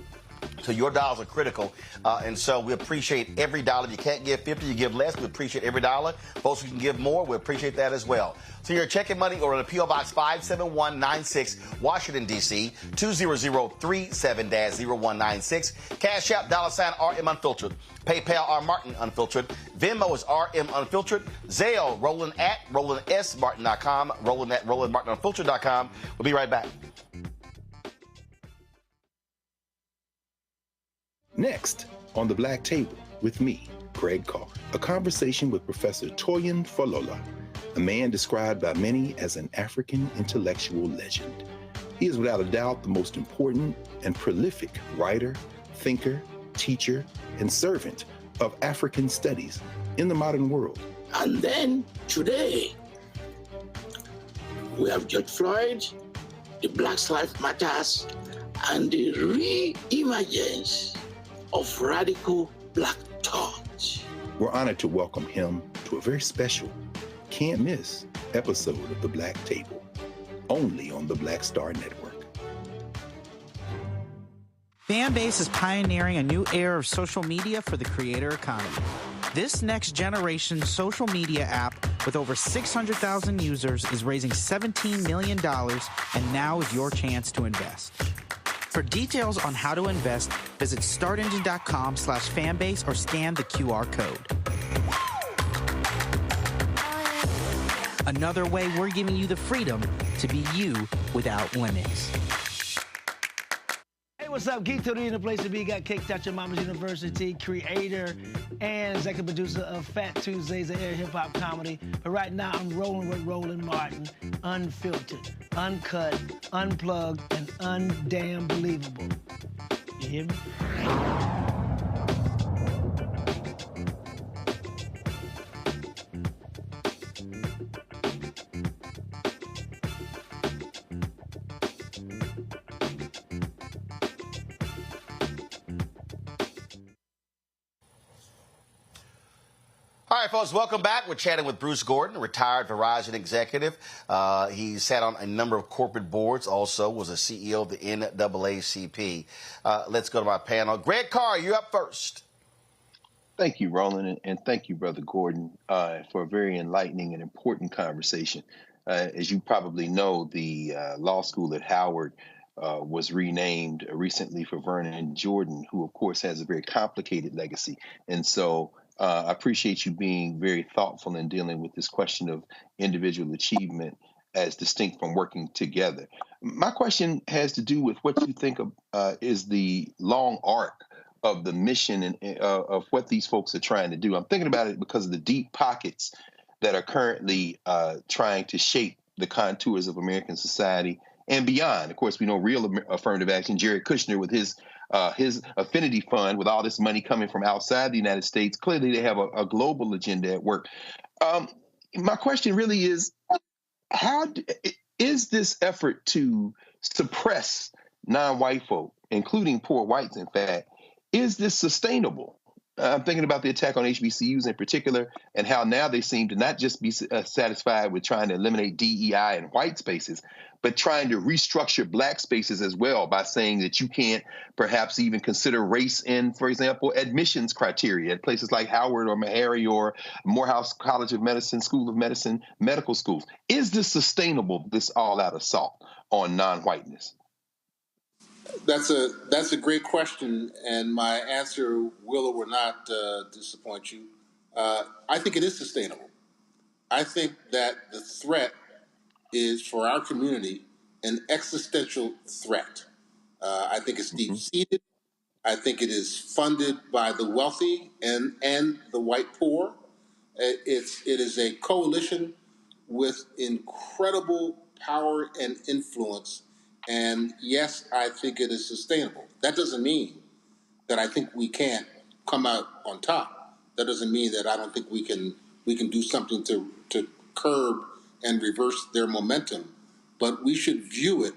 So your dollars are critical, and so we appreciate every dollar. If you can't give 50, you give less. We appreciate every dollar. Folks who can give more, we appreciate that as well. So you're checking money or in a P.O. Box 57196, Washington, D.C., 20037-0196. Cash App, $RM Unfiltered. PayPal, R Martin Unfiltered. Venmo is RM Unfiltered. Zelle, Roland at RolandSMartin.com. Roland at RolandMartinUnfiltered.com. We'll be right back. Next, on the Black Table, with me, Greg Carr, a conversation with Professor Toyin Falola, a man described by many as an African intellectual legend. He is without a doubt the most important and prolific writer, thinker, teacher, and servant of African studies in the modern world. And then, today, we have George Floyd, the Black Lives Matters, and the re-emergence of radical black thought. We're honored to welcome him to a very special, can't miss episode of The Black Table, only on the Black Star Network. Fanbase is pioneering a new era of social media for the creator economy. This next generation social media app with over 600,000 users is raising $17 million, and now is your chance to invest. For details on how to invest, visit startengine.com/fanbase or scan the QR code. Another way we're giving you the freedom to be you without limits. Hey, what's up? Geek Tony in the place to be. Got kicked out your mama's university, creator and executive producer of Fat Tuesdays, an air hip-hop comedy. But right now, I'm rolling with Roland Martin, unfiltered, uncut, unplugged, and undamn believable. You hear me? All right, folks, welcome back. We're chatting with Bruce Gordon, retired Verizon executive. He sat on a number of corporate boards, also was a CEO of the NAACP. Let's go to my panel. Greg Carr, you're up first. Thank you, Roland, and thank you, Brother Gordon, for a very enlightening and important conversation. As you probably know, the law school at Howard was renamed recently for Vernon Jordan, who, of course, has a very complicated legacy. And so I appreciate you being very thoughtful in dealing with this question of individual achievement as distinct from working together. My question has to do with what you think of is the long arc of the mission and of what these folks are trying to do. I'm thinking about it because of the deep pockets that are currently trying to shape the contours of American society and beyond. Of course, we know real affirmative action. Jared Kushner with his affinity fund, with all this money coming from outside the United States, clearly they have a global agenda at work. My question really is, is this effort to suppress non-white folk, including poor whites, in fact, is this sustainable? I'm thinking about the attack on HBCUs in particular, and how now they seem to not just be satisfied with trying to eliminate DEI in white spaces, but trying to restructure black spaces as well by saying that you can't perhaps even consider race in, for example, admissions criteria at places like Howard or Meharry or Morehouse College of Medicine, School of Medicine, medical schools. Is this sustainable, this all-out assault on non-whiteness? That's a great question, and my answer will or will not disappoint you. I think it is sustainable. I think that the threat is, for our community, an existential threat. I think it's deep-seated. I think it is funded by the wealthy and the white poor. It is a coalition with incredible power and influence. And yes, I think it is sustainable. That doesn't mean that I think we can't come out on top. That doesn't mean that I don't think we can do something to curb and reverse their momentum. But we should view it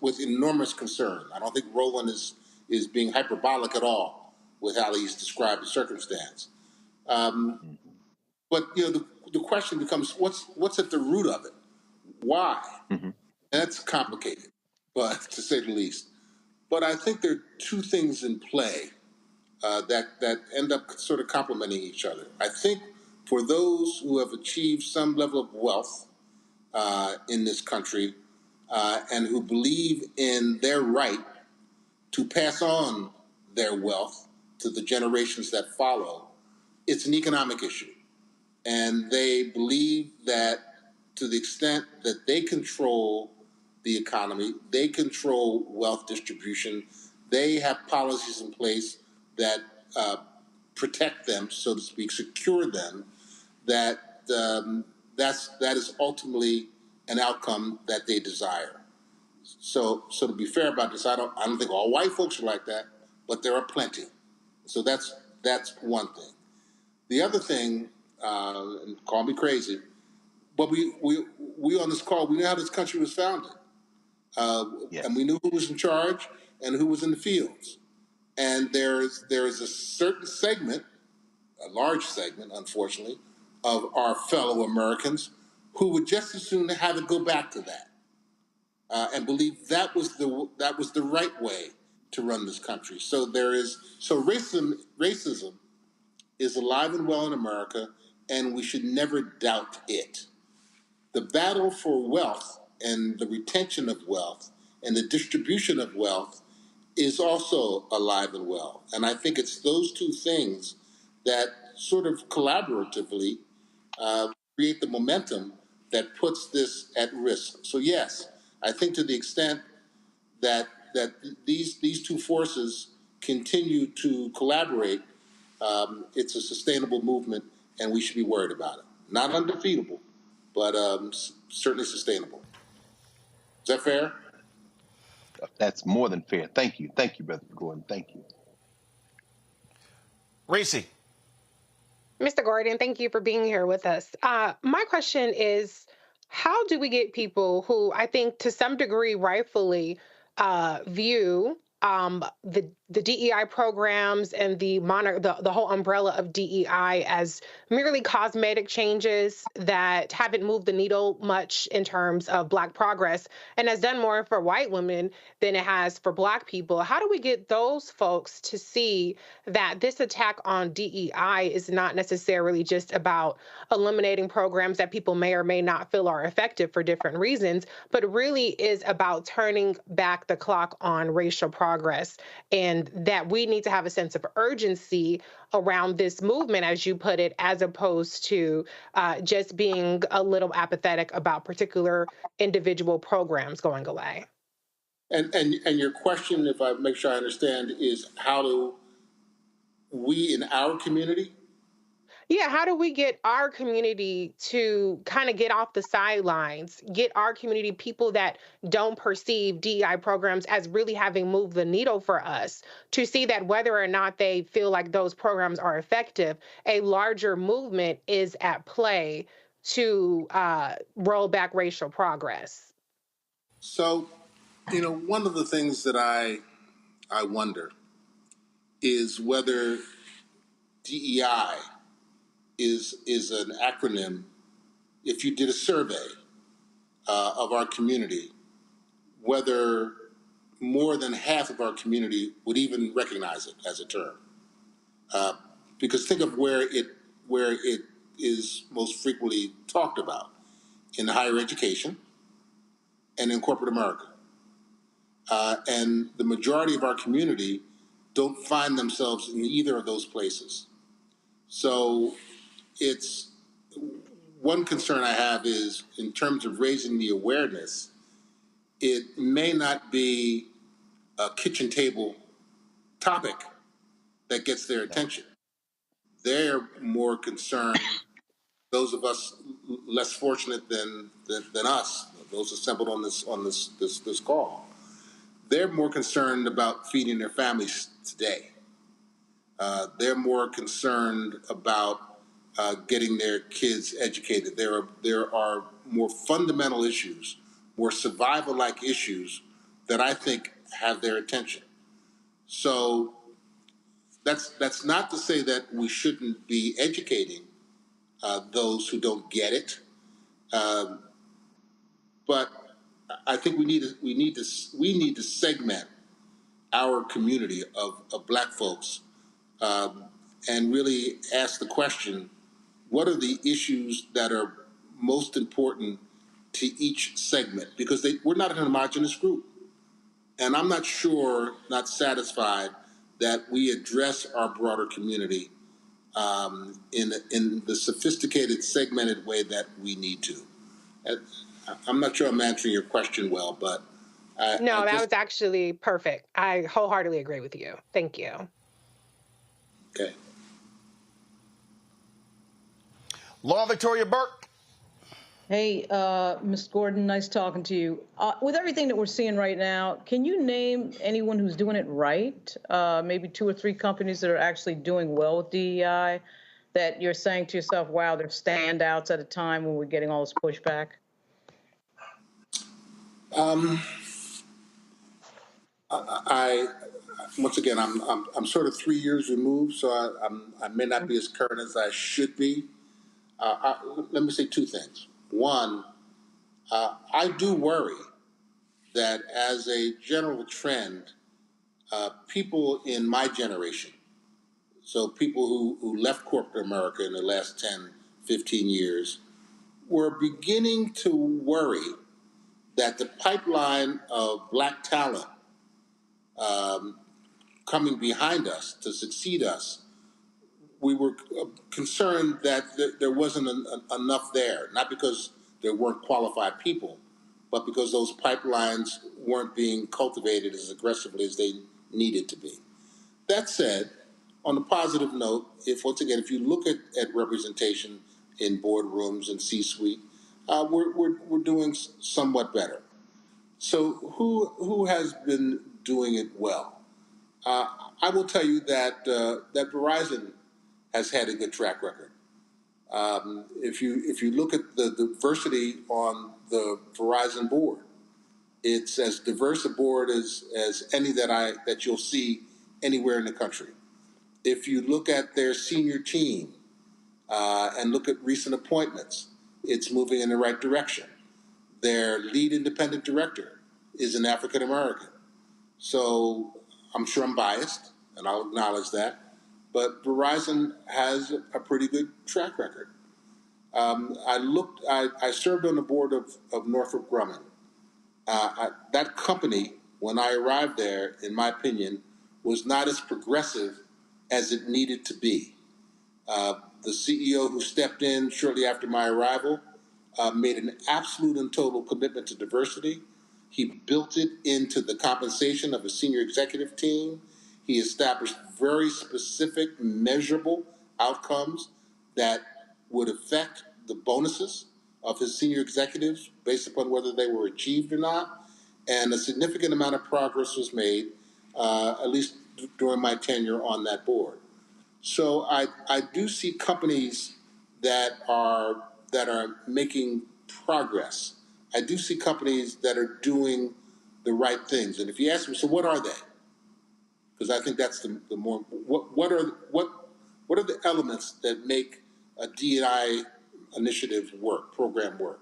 with enormous concern. I don't think Roland is being hyperbolic at all with how he's described the circumstance. But the question becomes, what's at the root of it? Why? And that's complicated, but to say the least. But I think there are two things in play that end up sort of complementing each other. I think for those who have achieved some level of wealth in this country and who believe in their right to pass on their wealth to the generations that follow, it's an economic issue. And they believe that to the extent that they control the economy, they control wealth distribution, they have policies in place that protect them, so to speak, secure them, that is ultimately an outcome that they desire. So to be fair about this, I don't think all white folks are like that, but there are plenty. So that's one thing. The other thing, and call me crazy, but we on this call, we know how this country was founded. Yes. And we knew who was in charge and who was in the fields. And there is a certain segment, a large segment, unfortunately, of our fellow Americans who would just as soon have it go back to that, and believe that was the right way to run this country. So racism is alive and well in America, and we should never doubt it. The battle for wealth and the retention of wealth and the distribution of wealth is also alive and well. And I think it's those two things that sort of collaboratively create the momentum that puts this at risk. So yes, I think to the extent that these two forces continue to collaborate, it's a sustainable movement, and we should be worried about it. Not undefeatable, but certainly sustainable. Is that fair? That's more than fair. Thank you, Brother Gordon. Thank you. Reese. Mr. Gordon, thank you for being here with us. My question is, how do we get people who I think to some degree rightfully view the DEI programs and the whole umbrella of DEI as merely cosmetic changes that haven't moved the needle much in terms of Black progress and has done more for white women than it has for Black people? How do we get those folks to see that this attack on DEI is not necessarily just about eliminating programs that people may or may not feel are effective for different reasons, but really is about turning back the clock on racial progress, and that we need to have a sense of urgency around this movement, as you put it, as opposed to just being a little apathetic about particular individual programs going away. And your question, if I make sure I understand, is how do we in our community? Yeah, how do we get our community to kind of get off the sidelines, get our community, people that don't perceive DEI programs as really having moved the needle for us, to see that whether or not they feel like those programs are effective, a larger movement is at play to roll back racial progress? So, one of the things that I wonder is whether DEI is an acronym. If you did a survey of our community, whether more than half of our community would even recognize it as a term, because think of where it is most frequently talked about: in higher education and in corporate America, and the majority of our community don't find themselves in either of those places. So it's one concern I have is in terms of raising the awareness, it may not be a kitchen table topic that gets their attention. They're more concerned, those of us less fortunate than us, those assembled on this call, they're more concerned about feeding their families today. They're more concerned about getting their kids educated. There are more fundamental issues, more survival-like issues that I think have their attention. So that's not to say that we shouldn't be educating those who don't get it, but I think we need to segment our community of Black folks and really ask the question: what are the issues that are most important to each segment? Because we're not a homogenous group. And I'm not satisfied that we address our broader community in the sophisticated, segmented way that we need to. I'm not sure I'm answering your question well, but that was actually perfect. I wholeheartedly agree with you. Thank you. Okay. Law Victoria Burke. Hey, Ms. Gordon, nice talking to you. With everything that we're seeing right now, can you name anyone who's doing it right? Maybe 2 or 3 companies that are actually doing well with DEI that you're saying to yourself, wow, they're standouts at a time when we're getting all this pushback? Once again, I'm sort of 3 years removed, so I may not be as current as I should be. Let me say 2 things. One, I do worry that as a general trend, people in my generation, so people who left corporate America in the last 10, 15 years, were beginning to worry that the pipeline of Black talent coming behind us to succeed us, we were concerned that there wasn't enough there, not because there weren't qualified people, but because those pipelines weren't being cultivated as aggressively as they needed to be. That said, on a positive note, once again, if you look at representation in boardrooms and C-suite, we're doing somewhat better. So who has been doing it well? I will tell you that that Verizon has had a good track record. If you look at the diversity on the Verizon board, it's as diverse a board as any that you'll see anywhere in the country. If you look at their senior team and look at recent appointments, it's moving in the right direction. Their lead independent director is an African American. So I'm sure I'm biased, and I'll acknowledge that, but Verizon has a pretty good track record. I served on the board of Northrop Grumman. That company, when I arrived there, in my opinion, was not as progressive as it needed to be. The CEO who stepped in shortly after my arrival made an absolute and total commitment to diversity. He built it into the compensation of a senior executive team. He established very specific, measurable outcomes that would affect the bonuses of his senior executives based upon whether they were achieved or not. And a significant amount of progress was made, at least during my tenure on that board. So I do see companies that are making progress. I do see companies that are doing the right things. And if you ask me, so what are they? Because I think that's the more what are the elements that make a DEI initiative program work?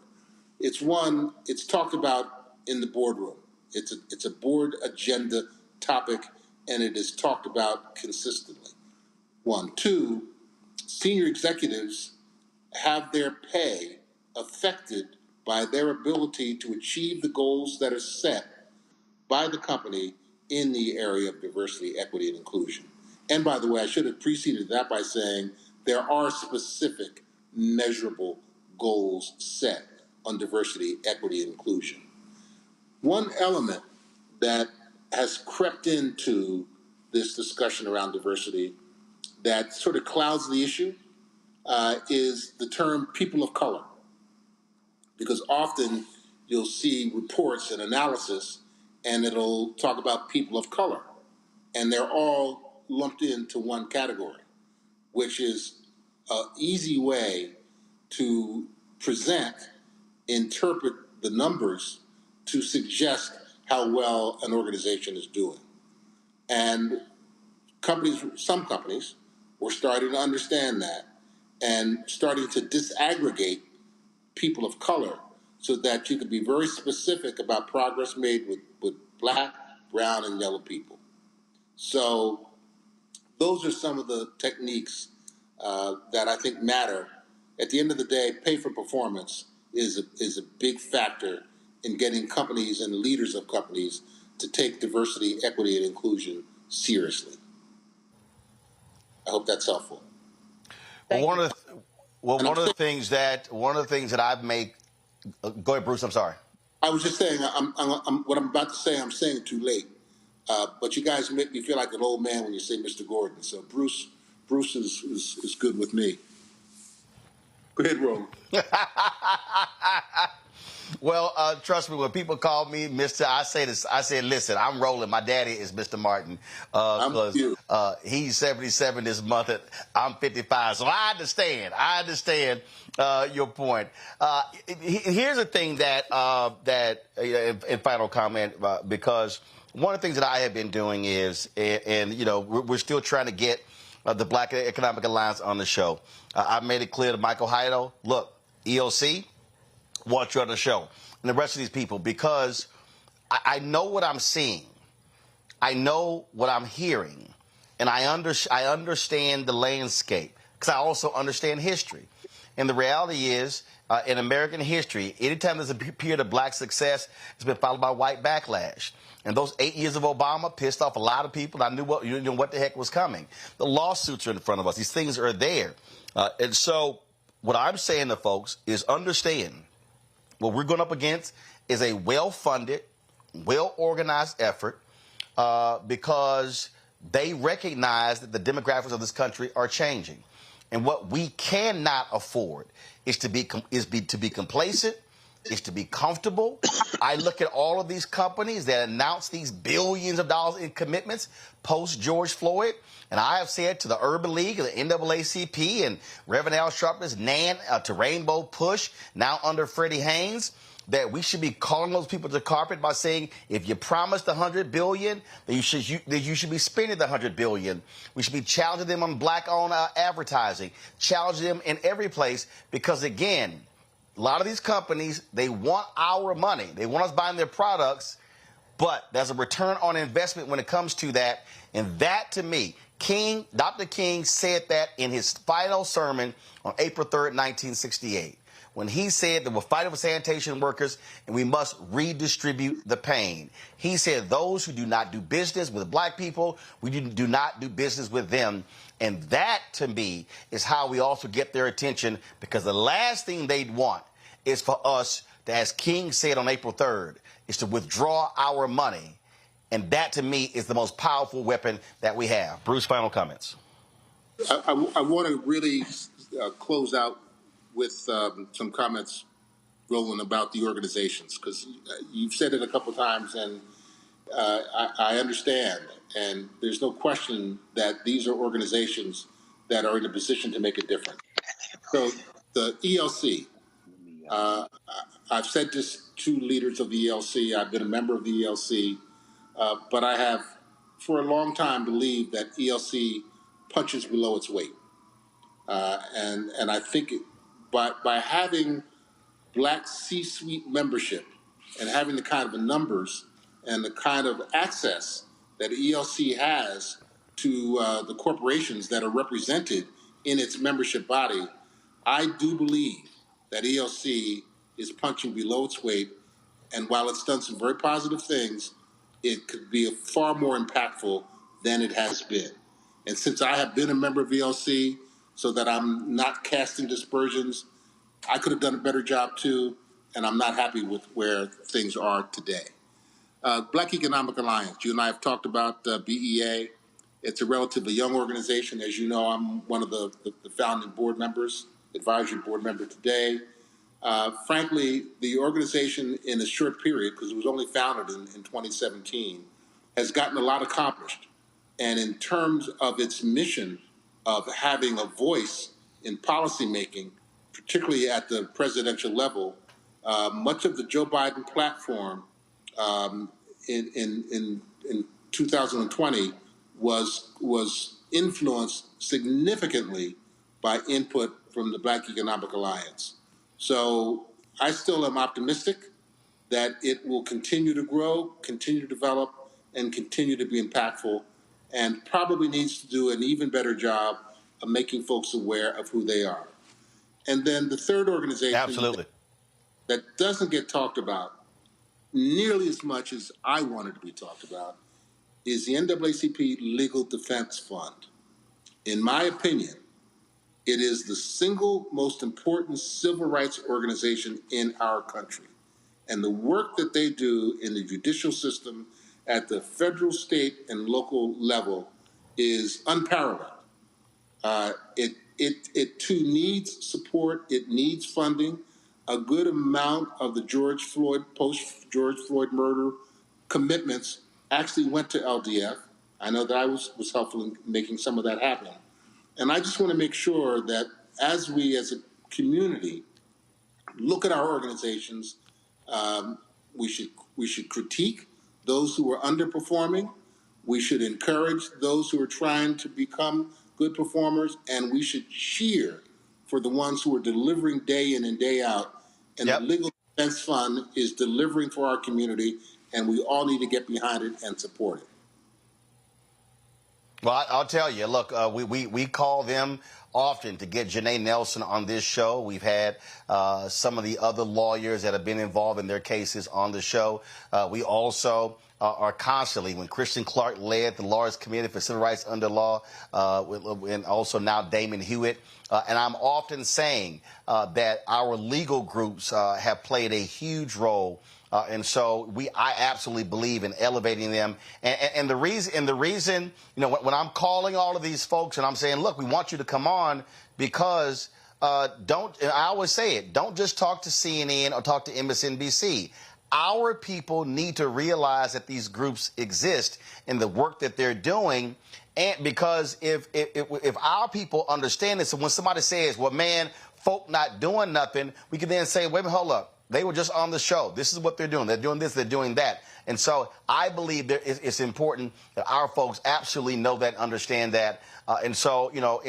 It's one, it's talked about in the boardroom. It's a board agenda topic, and it is talked about consistently. One. Two, senior executives have their pay affected by their ability to achieve the goals that are set by the company in the area of diversity, equity, and inclusion. And by the way, I should have preceded that by saying there are specific, measurable goals set on diversity, equity, and inclusion. One element that has crept into this discussion around diversity that sort of clouds the issue is the term people of color. Because often you'll see reports and analysis and it'll talk about people of color. And they're all lumped into one category, which is an easy way to interpret the numbers to suggest how well an organization is doing. And some companies were starting to understand that and starting to disaggregate people of color so that you could be very specific about progress made with black, brown, and yellow people. So those are some of the techniques that I think matter. At the end of the day, pay for performance is a big factor in getting companies and leaders of companies to take diversity, equity, and inclusion seriously. I hope that's helpful. Well, one of the things that I've made. Go ahead, Bruce. I'm sorry. I was just saying, what I'm about to say, I'm saying too late. But you guys make me feel like an old man when you say Mr. Gordon. So Bruce is good with me. Go ahead, Roland. Well, trust me, when people call me Mr., I say, listen, I'm Roland. My daddy is Mr. Martin. He's 77 this month. I'm 55. So I understand your point. Here's the thing that in final comment, because one of the things that I have been doing is, and we're still trying to get the Black Economic Alliance on the show. I made it clear to Michael Heido, look, EOC, want you on the show, and the rest of these people, because I know what I'm seeing, I know what I'm hearing, and I understand the landscape, because I also understand history. And the reality is, in American history, anytime there's a period of black success, it's been followed by white backlash. And those 8 years of Obama pissed off a lot of people. I knew what the heck was coming. The lawsuits are in front of us. These things are there. And so what I'm saying to folks is understand what we're going up against is a well-funded, well-organized effort because they recognize that the demographics of this country are changing. And what we cannot afford is to be complacent, is to be comfortable. I look at all of these companies that announce these billions of dollars in commitments post George Floyd, and I have said to the Urban League, the NAACP, and Reverend Al Sharpton's NAN to Rainbow Push, now under Freddie Haynes, that we should be calling those people to the carpet by saying, if you promised $100 billion, then you should be spending the $100 billion. We should be challenging them on black-owned advertising, challenging them in every place, because again, a lot of these companies, they want our money. They want us buying their products, but there's a return on investment when it comes to that. And that, to me, Dr. King said that in his final sermon on April 3rd, 1968, when he said that we're fighting for sanitation workers and we must redistribute the pain. He said those who do not do business with black people, we do not do business with them. And that, to me, is how we also get their attention, because the last thing they'd want is for us to, as King said on April 3rd, is to withdraw our money. And that, to me, is the most powerful weapon that we have. Bruce, final comments. I want to really close out with some comments, Roland, about the organizations, because you've said it a couple times, and I understand. And there's no question that these are organizations that are in a position to make a difference. So the ELC, I've said this to leaders of the ELC. I've been a member of the ELC, but I have, for a long time, believed that ELC punches below its weight. And I think by having black C-suite membership and having the kind of numbers and the kind of access that ELC has to the corporations that are represented in its membership body, I do believe that ELC is punching below its weight. And while it's done some very positive things, it could be far more impactful than it has been. And since I have been a member of ELC, so that I'm not casting dispersions, I could have done a better job too, and I'm not happy with where things are today. Black Economic Alliance, you and I have talked about BEA. It's a relatively young organization. As you know, I'm one of the founding board members, advisory board member today. Frankly, the organization in a short period, because it was only founded in 2017, has gotten a lot accomplished. And in terms of its mission of having a voice in policymaking, particularly at the presidential level, much of the Joe Biden platform in 2020 was influenced significantly by input from the Black Economic Alliance. So I still am optimistic that it will continue to grow, continue to develop, and continue to be impactful, and probably needs to do an even better job of making folks aware of who they are. And then the third organization that doesn't get talked about nearly as much as I wanted to be talked about is the NAACP Legal Defense Fund. In my opinion, it is the single most important civil rights organization in our country. And the work that they do in the judicial system at the federal, state, and local level is unparalleled. It too needs support. It needs funding. A good amount of the post-George Floyd murder commitments actually went to LDF. I know that I was helpful in making some of that happen. And I just want to make sure that as we as a community look at our organizations, we should critique those who are underperforming. We should encourage those who are trying to become good performers, and we should cheer for the ones who are delivering day in and day out. And the Legal Defense Fund is delivering for our community, and we all need to get behind it and support it. Well, I'll tell you, look, we call them often to get Janae Nelson on this show. We've had some of the other lawyers that have been involved in their cases on the show. We also are constantly, when Christian Clark led the Lawyers Committee for Civil Rights Under Law, and also now Damon Hewitt And I'm often saying that our legal groups have played a huge role. And so I absolutely believe in elevating them. And the reason, you know, when I'm calling all of these folks and I'm saying, look, we want you to come on because I always say it, don't just talk to CNN or talk to MSNBC. Our people need to realize that these groups exist and the work that they're doing. And because if our people understand this, and when somebody says, well, man, folk not doing nothing, we can then say, wait a minute, hold up. They were just on the show. This is what they're doing. They're doing this, they're doing that. And so I believe it's important that our folks absolutely know that, understand that. And so, you know,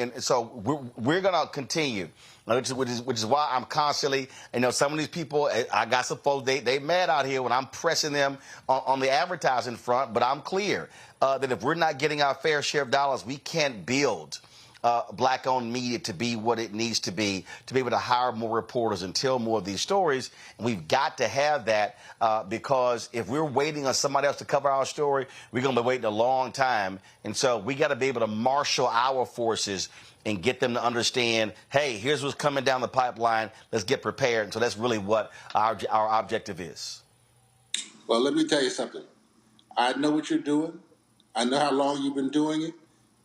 we're going to continue, which is why I'm constantly, you know, some of these people, I got some folks, they mad out here when I'm pressing them on the advertising front, but I'm clear that if we're not getting our fair share of dollars, we can't build black-owned media to be what it needs to be able to hire more reporters and tell more of these stories. And we've got to have that because if we're waiting on somebody else to cover our story, we're going to be waiting a long time. And so we got to be able to marshal our forces and get them to understand, hey, here's what's coming down the pipeline. Let's get prepared. And so that's really what our objective is. Well, let me tell you something. I know what you're doing. I know how long you've been doing it.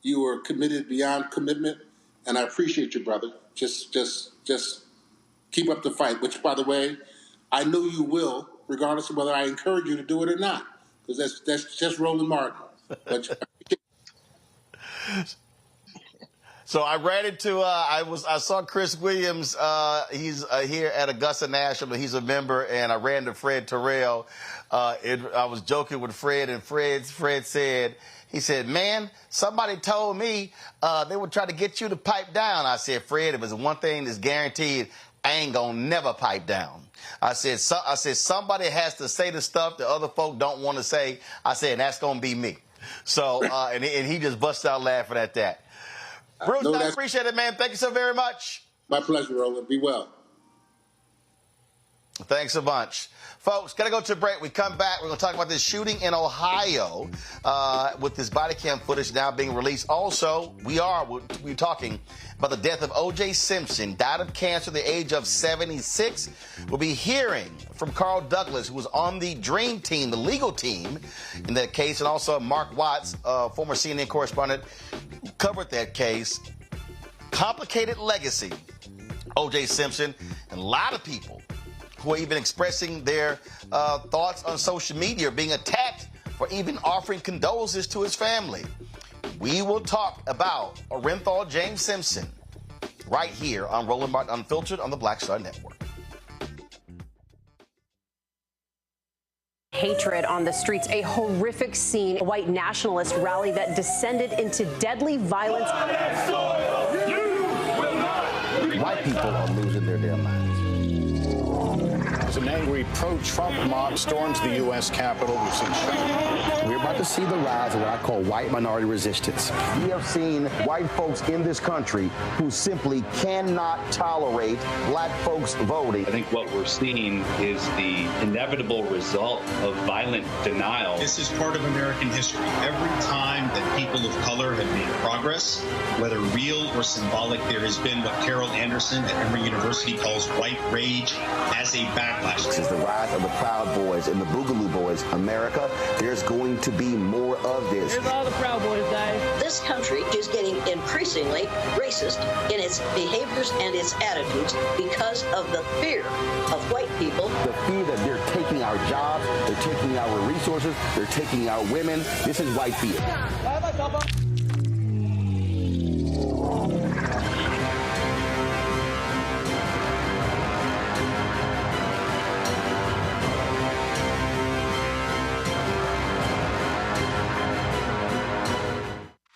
You are committed beyond commitment, and I appreciate you, brother. Just keep up the fight, which, by the way, I know you will, regardless of whether I encourage you to do it or not, because that's just Roland Martin. But So I ran into I saw Chris Williams. He's here at Augusta National. He's a member, and I ran to Fred Terrell. I was joking with Fred, and Fred said. He said, man, somebody told me they would try to get you to pipe down. I said, Fred, if it's one thing that's guaranteed, I ain't going to never pipe down. I said, somebody has to say the stuff that other folk don't want to say. I said, and that's going to be me. So, and he just busted out laughing at that. Bruce, I appreciate it, man. Thank you so very much. My pleasure, Roland. Be well. Thanks a bunch. Folks, got to go to a break. We come back. We're going to talk about this shooting in Ohio with this body cam footage now being released. Also, we're talking about the death of O.J. Simpson, died of cancer at the age of 76. We'll be hearing from Carl Douglas, who was on the Dream Team, the legal team in that case, and also Mark Watts, former CNN correspondent, who covered that case. Complicated legacy, O.J. Simpson, and a lot of people who are even expressing their thoughts on social media, being attacked for even offering condolences to his family. We will talk about Orenthal James Simpson right here on Roland Martin Unfiltered on the Black Star Network. Hatred on the streets, a horrific scene, a white nationalist rally that descended into deadly violence. White people are losing their damn minds. An angry pro-Trump mob storms the U.S. Capitol. We've seen We're about to see the rise of what I call white minority resistance. We have seen white folks in this country who simply cannot tolerate black folks voting. I think what we're seeing is the inevitable result of violent denial. This is part of American history. Every time that people of color have made progress, whether real or symbolic, there has been what Carol Anderson at Emory University calls white rage as a backlash. This is the rise of the Proud Boys and the Boogaloo Boys. America, there's going to be more of this. Here's all the Proud Boys, guys. This country is getting increasingly racist in its behaviors and its attitudes because of the fear of white people. The fear that they're taking our jobs, they're taking our resources, they're taking our women. This is white fear.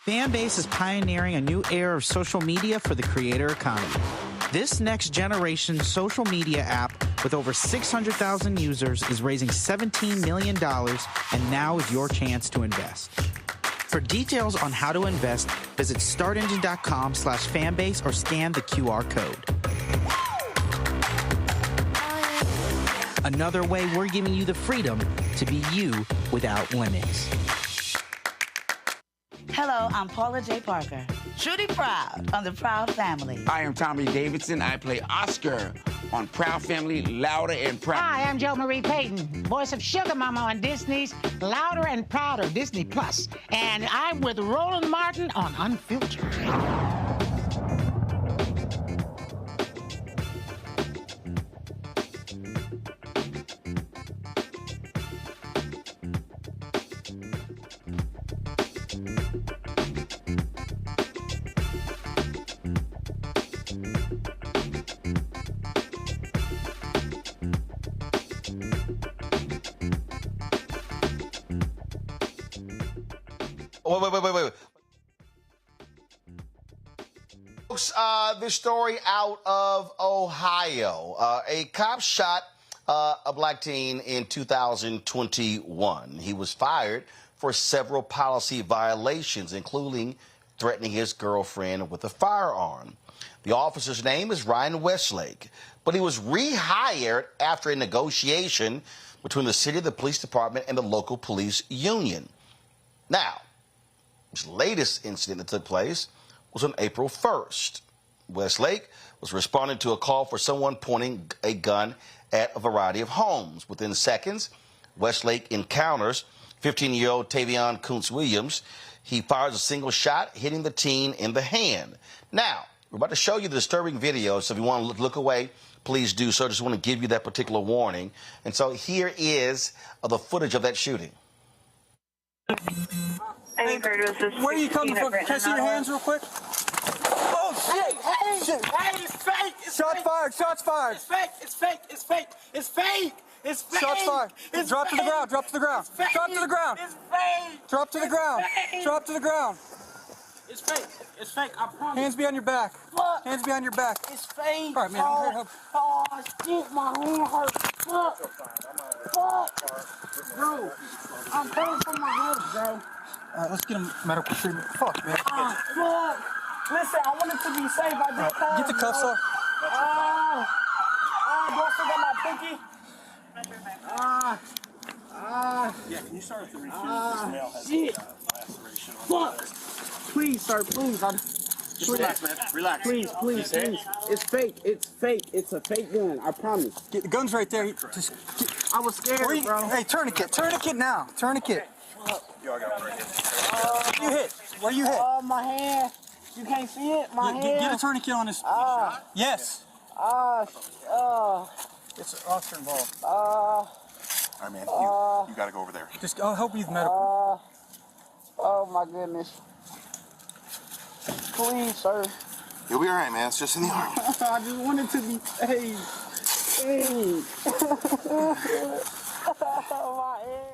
Fanbase is pioneering a new era of social media for the creator economy. This next generation social media app with over 600,000 users is raising $17 million, and now is your chance to invest. For details on how to invest, visit startengine.com/fanbase or scan the QR code. Another way we're giving you the freedom to be you without limits. Hello, I'm Paula J. Parker. Trudy Proud on the Proud Family. I am Tommy Davidson. I play Oscar on Proud Family, Louder and Proud. Hi, I'm Jo Marie Payton, voice of Sugar Mama on Disney's Louder and Prouder, Disney Plus. And I'm with Roland Martin on Unfiltered. Wait. Folks, this story out of Ohio. A cop shot a black teen in 2021. He was fired for several policy violations, including threatening his girlfriend with a firearm. The officer's name is Ryan Westlake, but he was rehired after a negotiation between the city, the police department, and the local police union. Now, this latest incident that took place was on April 1st. Westlake was responding to a call for someone pointing a gun at a variety of homes. Within seconds, Westlake encounters 15-year-old Tavion Kuntz Williams. He fires a single shot, hitting the teen in the hand. Now, we're about to show you the disturbing video, so if you want to look away, please do so. I just want to give you that particular warning. And so here is the footage of that shooting. Hey, where are you coming from? Can I see your hands real quick? Oh, shit! Hey, shit. Hey, it's fake! Shots fired! Shots fired! It's fake! It's fake! It's fake! It's fake! It's fake! Shots fired! It's drop fake. To the ground! Drop to the ground! Drop to the ground! It's fake! Drop to the ground! Fake. Drop to the ground! It's fake! It's fake! I promise! Hands behind your back! Fuck! Hands behind your back! It's fake! All right, man. I'm here to help. Oh, shit! My hand hurts! Fuck! Fuck! Bro, I'm hurt from my head, bro. All right, let's get him medical treatment. Fuck, man. Fuck. Listen, I wanted to be safe. I just called. Get the cuffs off. Do I still got my pinky? Yeah, can you start at the refuse? This male has shit. Laceration. Fuck. Please, sir, please. Just relax, man. Relax. Please. It's fake. It's fake. It's a fake gun. I promise. Get the gun's right there. Just I was scared, bro. Hey, tourniquet. Tourniquet now. Tourniquet. Yo, I got one right here. You hit. Where you hit? Oh, my hand. You can't see it? My hand. Get a tourniquet on this. Yes. It's an officer involved. All right, man. You got to go over there. Just, I'll help you with medical. Oh, my goodness. Please, sir. You'll be all right, man. It's just in the arm. I just wanted to be saved. My hand.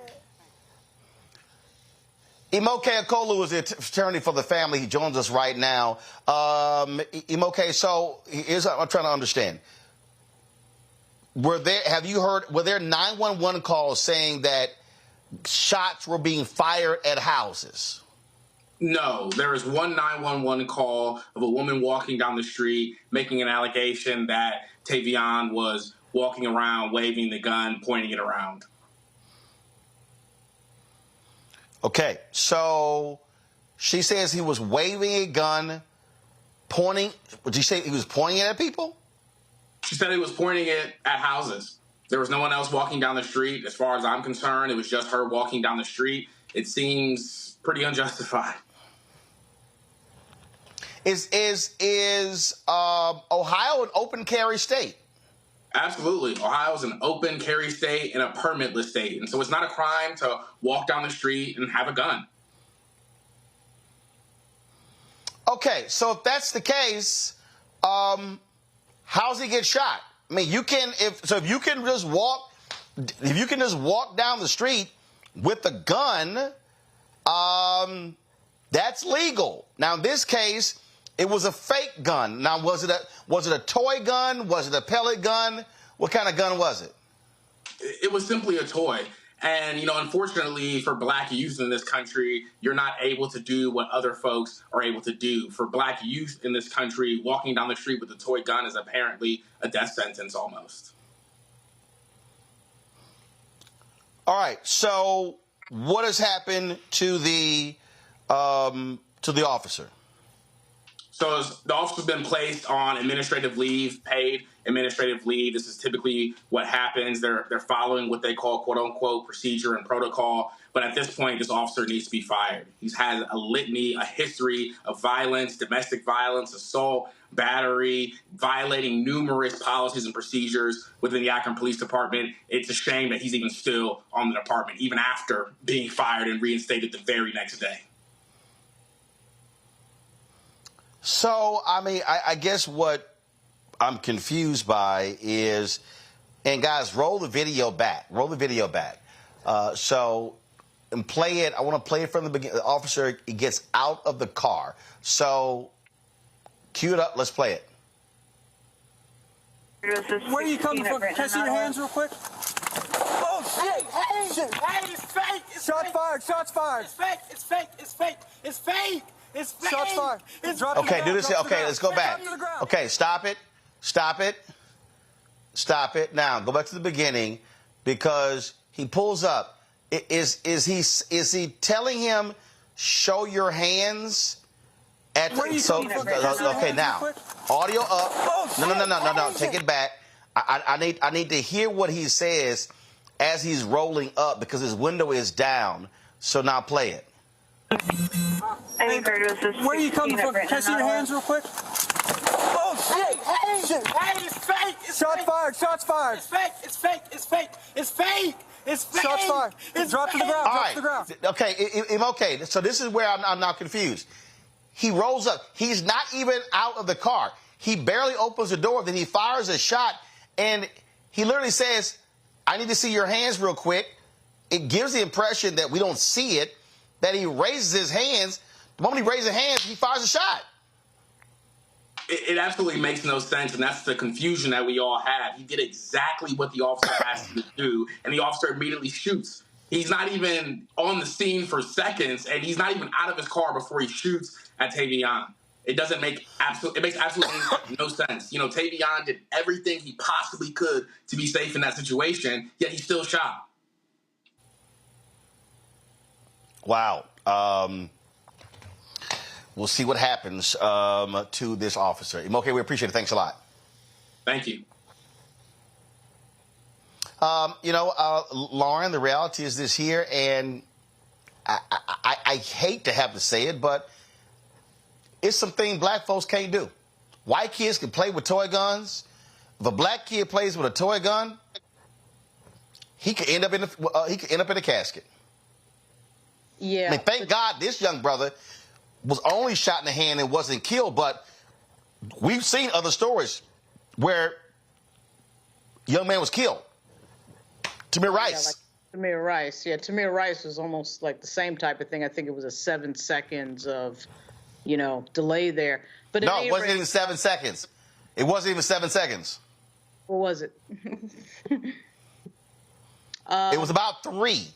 Imoke Okolu is the attorney for the family. He joins us right now. Imoke, so I'm trying to understand. Were there 911 calls saying that shots were being fired at houses? No, there is one 911 call of a woman walking down the street making an allegation that Tavion was walking around waving the gun, pointing it around. Okay, so she says he was waving a gun, pointing. Did you say he was pointing it at people? She said he was pointing it at houses. There was no one else walking down the street. As far as I'm concerned, it was just her walking down the street. It seems pretty unjustified. Is Ohio an open carry state? Absolutely. Ohio is an open carry state and a permitless state. And so it's not a crime to walk down the street and have a gun. Okay, so if that's the case, how's he get shot? I mean, if you can just walk down the street with a gun, that's legal. Now, in this case, it was a fake gun. Now, was it a toy gun? Was it a pellet gun? What kind of gun was it? It was simply a toy. And, unfortunately for black youth in this country, you're not able to do what other folks are able to do. For black youth in this country, walking down the street with a toy gun is apparently a death sentence almost. All right. So what has happened to the officer? So the officer's been placed on administrative leave, paid administrative leave. This is typically what happens. They're following what they call quote unquote procedure and protocol. But at this point, this officer needs to be fired. He's had a litany, a history of violence, domestic violence, assault, battery, violating numerous policies and procedures within the Akron Police Department. It's a shame that he's even still on the department, even after being fired and reinstated the very next day. So, I mean, I guess what I'm confused by is, and guys, roll the video back. Roll the video back. And play it. I want to play it from the beginning. The officer gets out of the car. So, cue it up. Let's play it. Where are you coming from? Can I see your hands real quick? Oh, shit! Hey, it's fake! Shots fired! Shots fired! It's fake! It's fake! It's fake! It's fake! It's fake! Shots fired! Okay, do this. Okay, let's go back. Okay, stop it. Stop it. Stop it. Now, go back to the beginning because he pulls up. Is he telling him, show your hands? Okay, now, audio up. Oh, no. Take it back. I need to hear what he says as he's rolling up because his window is down. So now play it. Where are you coming from? Can I see your hands real quick? Oh, shit! Hey, it's fake! Shots fired! Shots fired! It's fake! It's fake! It's fake! It's fake! It's fake! Shots fired! Drop to the ground! All Drop right. to the ground! Okay. So this is where I'm now confused. He rolls up. He's not even out of the car. He barely opens the door. Then he fires a shot, and he literally says, I need to see your hands real quick. It gives the impression that we don't see it, that he raises his hands. The moment he raises his hands, he fires a shot. It absolutely makes no sense, and that's the confusion that we all have. He did exactly what the officer asked him to do, and the officer immediately shoots. He's not even on the scene for seconds, and he's not even out of his car before he shoots at Tavion. It makes absolutely no sense. You know, Tavion did everything he possibly could to be safe in that situation, yet he still shot. Wow. We'll see what happens to this officer. Okay, we appreciate it. Thanks a lot. Thank you. Lauren, the reality is this here, and I hate to have to say it, but it's something black folks can't do. White kids can play with toy guns. If a black kid plays with a toy gun, he could end up in a casket. Yeah. I mean, thank God this young brother was only shot in the hand and wasn't killed, but we've seen other stories where a young man was killed. Tamir Rice. Tamir Rice. Yeah, Tamir Rice was almost like the same type of thing. I think it was a 7 seconds of, delay there. But no, it wasn't even 7 seconds. It wasn't even 7 seconds. What was it? It was about 3.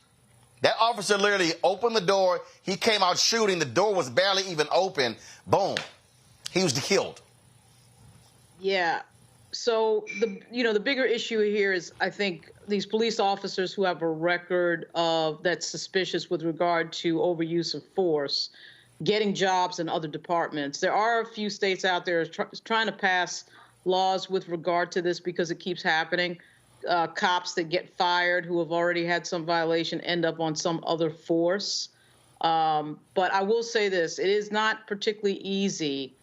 That officer literally opened the door. He came out shooting. The door was barely even open. Boom. He was killed. Yeah. So the bigger issue here is, I think, these police officers who have a record of that's suspicious with regard to overuse of force, getting jobs in other departments. There are a few states out there trying to pass laws with regard to this because it keeps happening. Cops that get fired who have already had some violation end up on some other force. But I will say this, it is not particularly easy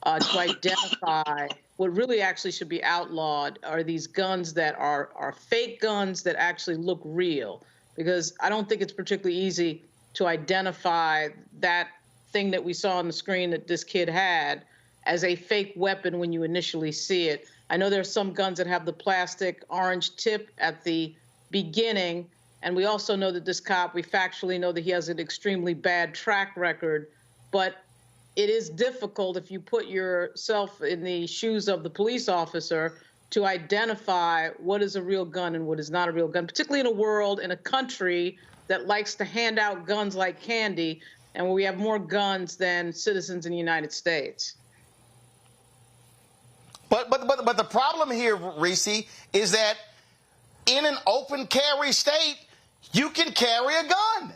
to identify. What really actually should be outlawed are these guns that are fake guns that actually look real, because I don't think it's particularly easy to identify that thing that we saw on the screen that this kid had as a fake weapon when you initially see it. I know there's some guns that have the plastic orange tip at the beginning, and we also know that this cop, we factually know that he has an extremely bad track record, but it is difficult if you put yourself in the shoes of the police officer to identify what is a real gun and what is not a real gun, particularly in a world, in a country that likes to hand out guns like candy, and where we have more guns than citizens in the United States. But the problem here, Reese, is that in an open carry state, you can carry a gun.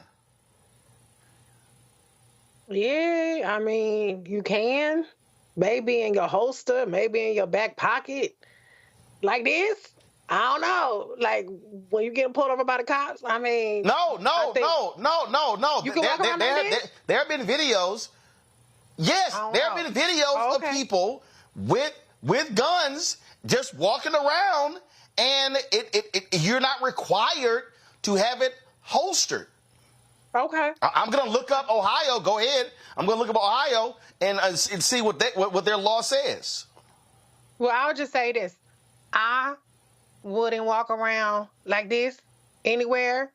Yeah, I mean, you can. Maybe in your holster, maybe in your back pocket, like this. I don't know. Like when you get pulled over by the cops. I mean, No. You can walk around like this? There have been videos. Yes, there have been videos of people with guns just walking around, and you're not required to have it holstered. Okay. I'm going to look up Ohio. Go ahead. I'm going to look up Ohio and see what their law says. Well, I'll just say this. I wouldn't walk around like this anywhere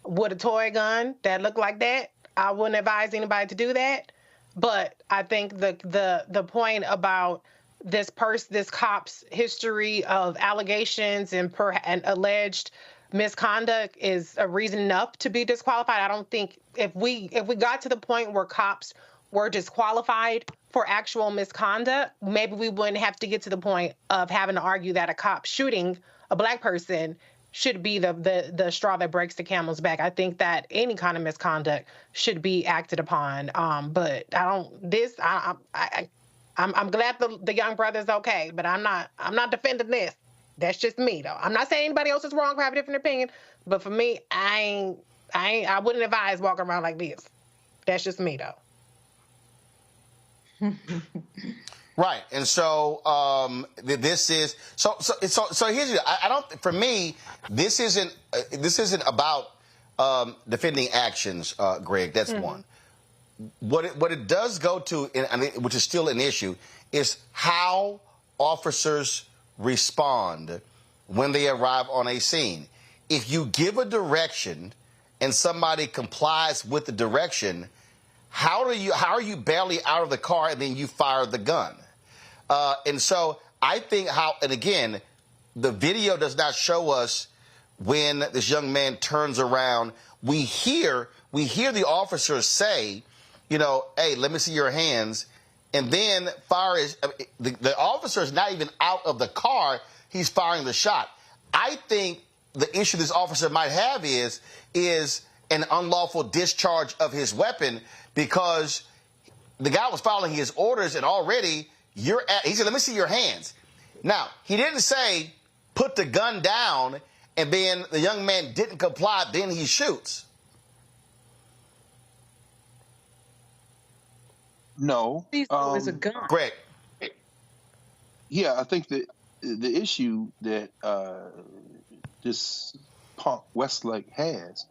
with a toy gun that looked like that. I wouldn't advise anybody to do that. But I think the point about this cop's history of allegations and alleged misconduct is a reason enough to be disqualified. I don't think if we got to the point where cops were disqualified for actual misconduct, maybe we wouldn't have to get to the point of having to argue that a cop shooting a black person should be the straw that breaks the camel's back. I think that any kind of misconduct should be acted upon. But I'm glad the young brother's okay, but I'm not defending this. That's just me though. I'm not saying anybody else is wrong for having a different opinion, but for me, I wouldn't advise walking around like this. That's just me though. Right, and so this is so here's I don't, for me, this isn't about defending actions, Greg. That's one. What it does go to, which is still an issue, is how officers respond when they arrive on a scene. If you give a direction and somebody complies with the direction, how are you barely out of the car and then you fire the gun? And so I think and again, the video does not show us when this young man turns around. We hear the officers say, hey, let me see your hands. And then the officer is not even out of the car. He's firing the shot. I think the issue this officer might have is an unlawful discharge of his weapon, because the guy was following his orders and already he said, let me see your hands. Now, he didn't say put the gun down and then the young man didn't comply, then he shoots. No. It's a gun. Greg. Yeah, I think that the issue that this punk Westlake has,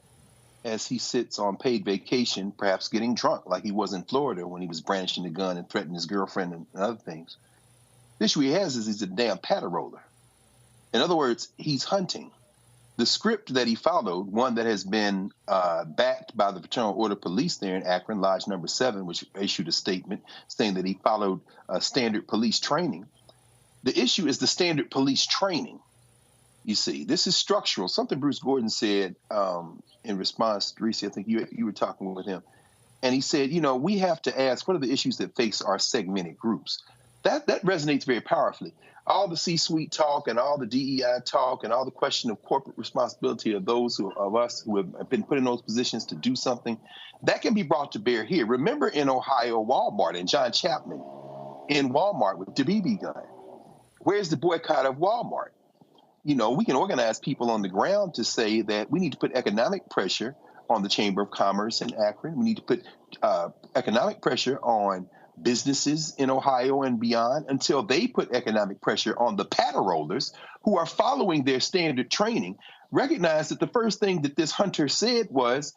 as he sits on paid vacation, perhaps getting drunk like he was in Florida when he was brandishing the gun and threatening his girlfriend and other things. The issue he has is he's a damn patter-roller. In other words, he's hunting. The script that he followed, one that has been backed by the Fraternal Order Police there in Akron, Lodge Number 7, which issued a statement saying that he followed standard police training. The issue is the standard police training. You see, this is structural. Something Bruce Gordon said in response to Reese, I think you were talking with him. And he said, we have to ask, what are the issues that face our segmented groups? That resonates very powerfully. All the C-suite talk and all the DEI talk and all the question of corporate responsibility of those of us who have been put in those positions to do something, that can be brought to bear here. Remember in Ohio, Walmart and John Chapman in Walmart with the BB gun. Where's the boycott of Walmart? We can organize people on the ground to say that we need to put economic pressure on the Chamber of Commerce in Akron. We need to put economic pressure on businesses in Ohio and beyond until they put economic pressure on the patter-rollers who are following their standard training. Recognize that the first thing that this hunter said was,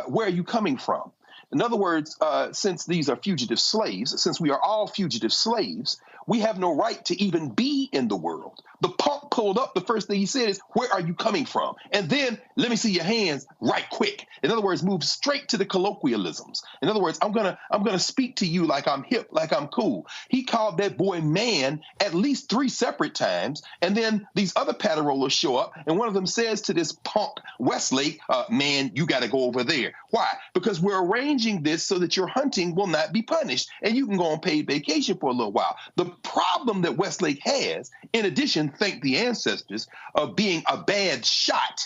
where are you coming from? In other words, since these are fugitive slaves, since we are all fugitive slaves, we have no right to even be in the world. The punk pulled up. The first thing he said is, where are you coming from? And then let me see your hands right quick. In other words, move straight to the colloquialisms. In other words, I'm gonna speak to you like I'm hip, like I'm cool. He called that boy man at least 3 separate times. And then these other patter rollers show up. And one of them says to this punk Westlake, man, you got to go over there. Why? Because we're arranging this so that your hunting will not be punished and you can go on paid vacation for a little while. The problem that Westlake has, in addition, thank the ancestors, of being a bad shot,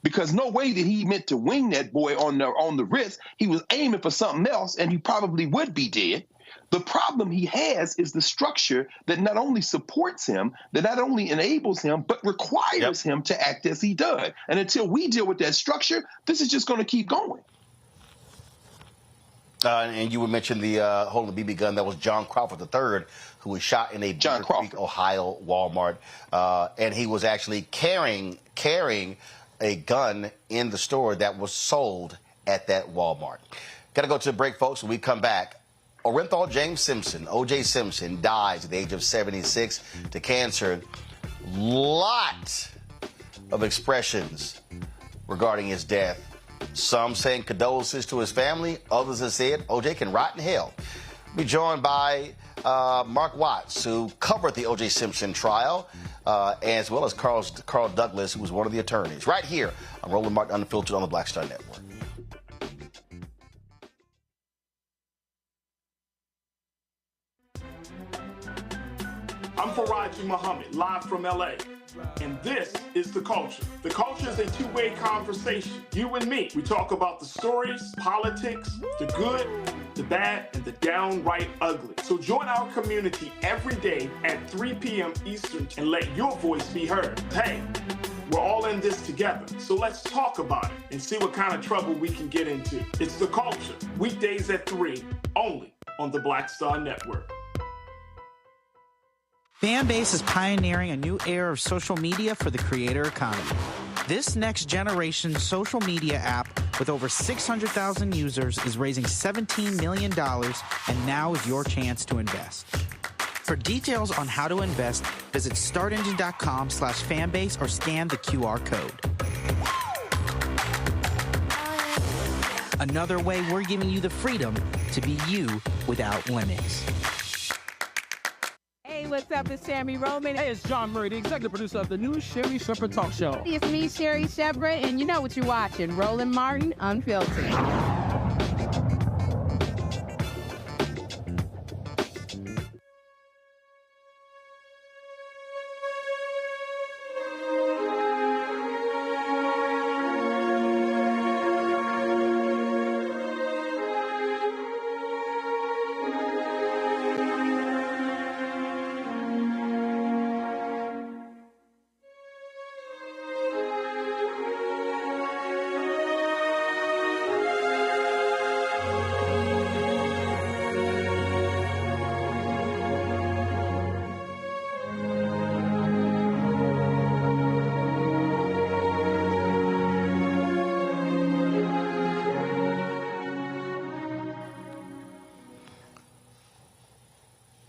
because no way that he meant to wing that boy on the wrist. He was aiming for something else and he probably would be dead. The problem he has is the structure that not only supports him, that not only enables him, but requires him to act as he does. And until we deal with that structure, this is just going to keep going. And you would mention the holding the BB gun. That was John Crawford III, who was shot in a Beaver Creek, Ohio Walmart. And he was actually carrying a gun in the store that was sold at that Walmart. Got to go to the break, folks. When we come back, Orenthal James Simpson, O.J. Simpson, dies at the age of 76 to cancer. Lot of expressions regarding his death. Some saying condolences to his family. Others have said O.J. can rot in hell. We'll be joined by Mark Watts, who covered the O.J. Simpson trial, as well as Carl Douglas, who was one of the attorneys. Right here on Roland Martin Unfiltered on the Black Star Network. I'm Faraji Muhammad, live from LA. And this is The Culture. The Culture is a two-way conversation. You and me. We talk about the stories, politics, the good, the bad, and the downright ugly. So join our community every day at 3 p.m. Eastern and let your voice be heard. Hey, we're all in this together. So let's talk about it and see what kind of trouble we can get into. It's The Culture. Weekdays at 3, only on the Black Star Network. Fanbase is pioneering a new era of social media for the creator economy. This next generation social media app with over 600,000 users is raising $17 million, and now is your chance to invest. For details on how to invest, visit startengine.com/fanbase or scan the QR code. Another way we're giving you the freedom to be you without limits. Hey, what's up? It's Sammy Roman. Hey, it's John Murray, the executive producer of the new Sherry Shepherd Talk Show. It's me, Sherry Shepherd, and you know what you're watching, Roland Martin Unfiltered.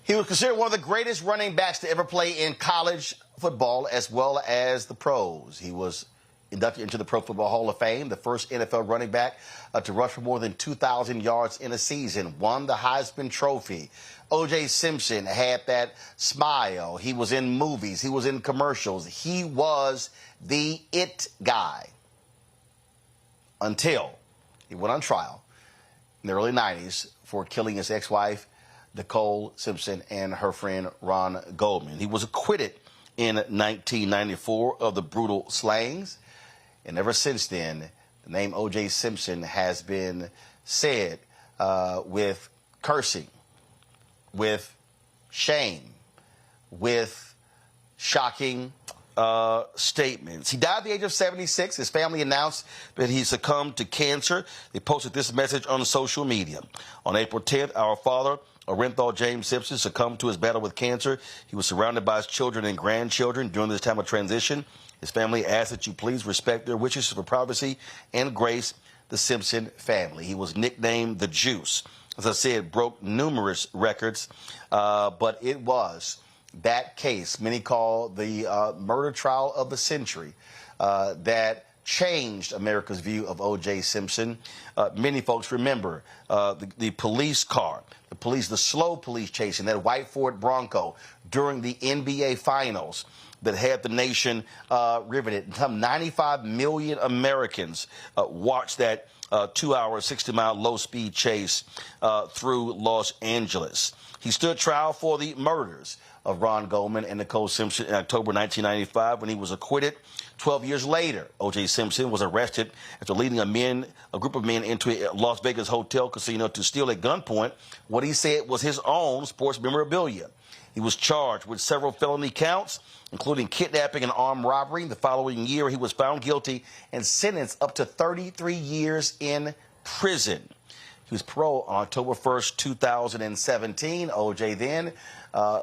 He was considered one of the greatest running backs to ever play in college football as well as the pros. He was inducted into the Pro Football Hall of Fame, the first NFL running back to rush for more than 2,000 yards in a season, won the Heisman Trophy. O.J. Simpson had that smile. He was in movies. He was in commercials. He was the it guy until he went on trial in the early 90s for killing his ex-wife, Nicole Simpson, and her friend Ron Goldman. He was acquitted in 1994 of the brutal slayings. And ever since then, the name O.J. Simpson has been said with cursing, with shame, with shocking statements. He died at the age of 76. His family announced that he succumbed to cancer. They posted this message on social media. On April 10th, our father, Orenthal James Simpson, succumbed to his battle with cancer. He was surrounded by his children and grandchildren during this time of transition. His family asks that you please respect their wishes for privacy and grace, the Simpson family. He was nicknamed the Juice. As I said, broke numerous records, but it was that case many call the murder trial of the century that changed America's view of O.J. Simpson. Many folks remember the police car, the slow police chase in that white Ford Bronco during the NBA Finals that had the nation riveted. Some 95 million Americans watched that 2-hour, 60-mile low-speed chase through Los Angeles. He stood trial for the murders of Ron Goldman and Nicole Simpson in October 1995 when he was acquitted. 12 years later, O.J. Simpson was arrested after leading a group of men into a Las Vegas hotel casino to steal at gunpoint what he said was his own sports memorabilia. He was charged with several felony counts, including kidnapping and armed robbery. The following year, he was found guilty and sentenced up to 33 years in prison. He was paroled on October 1st, 2017. O.J. then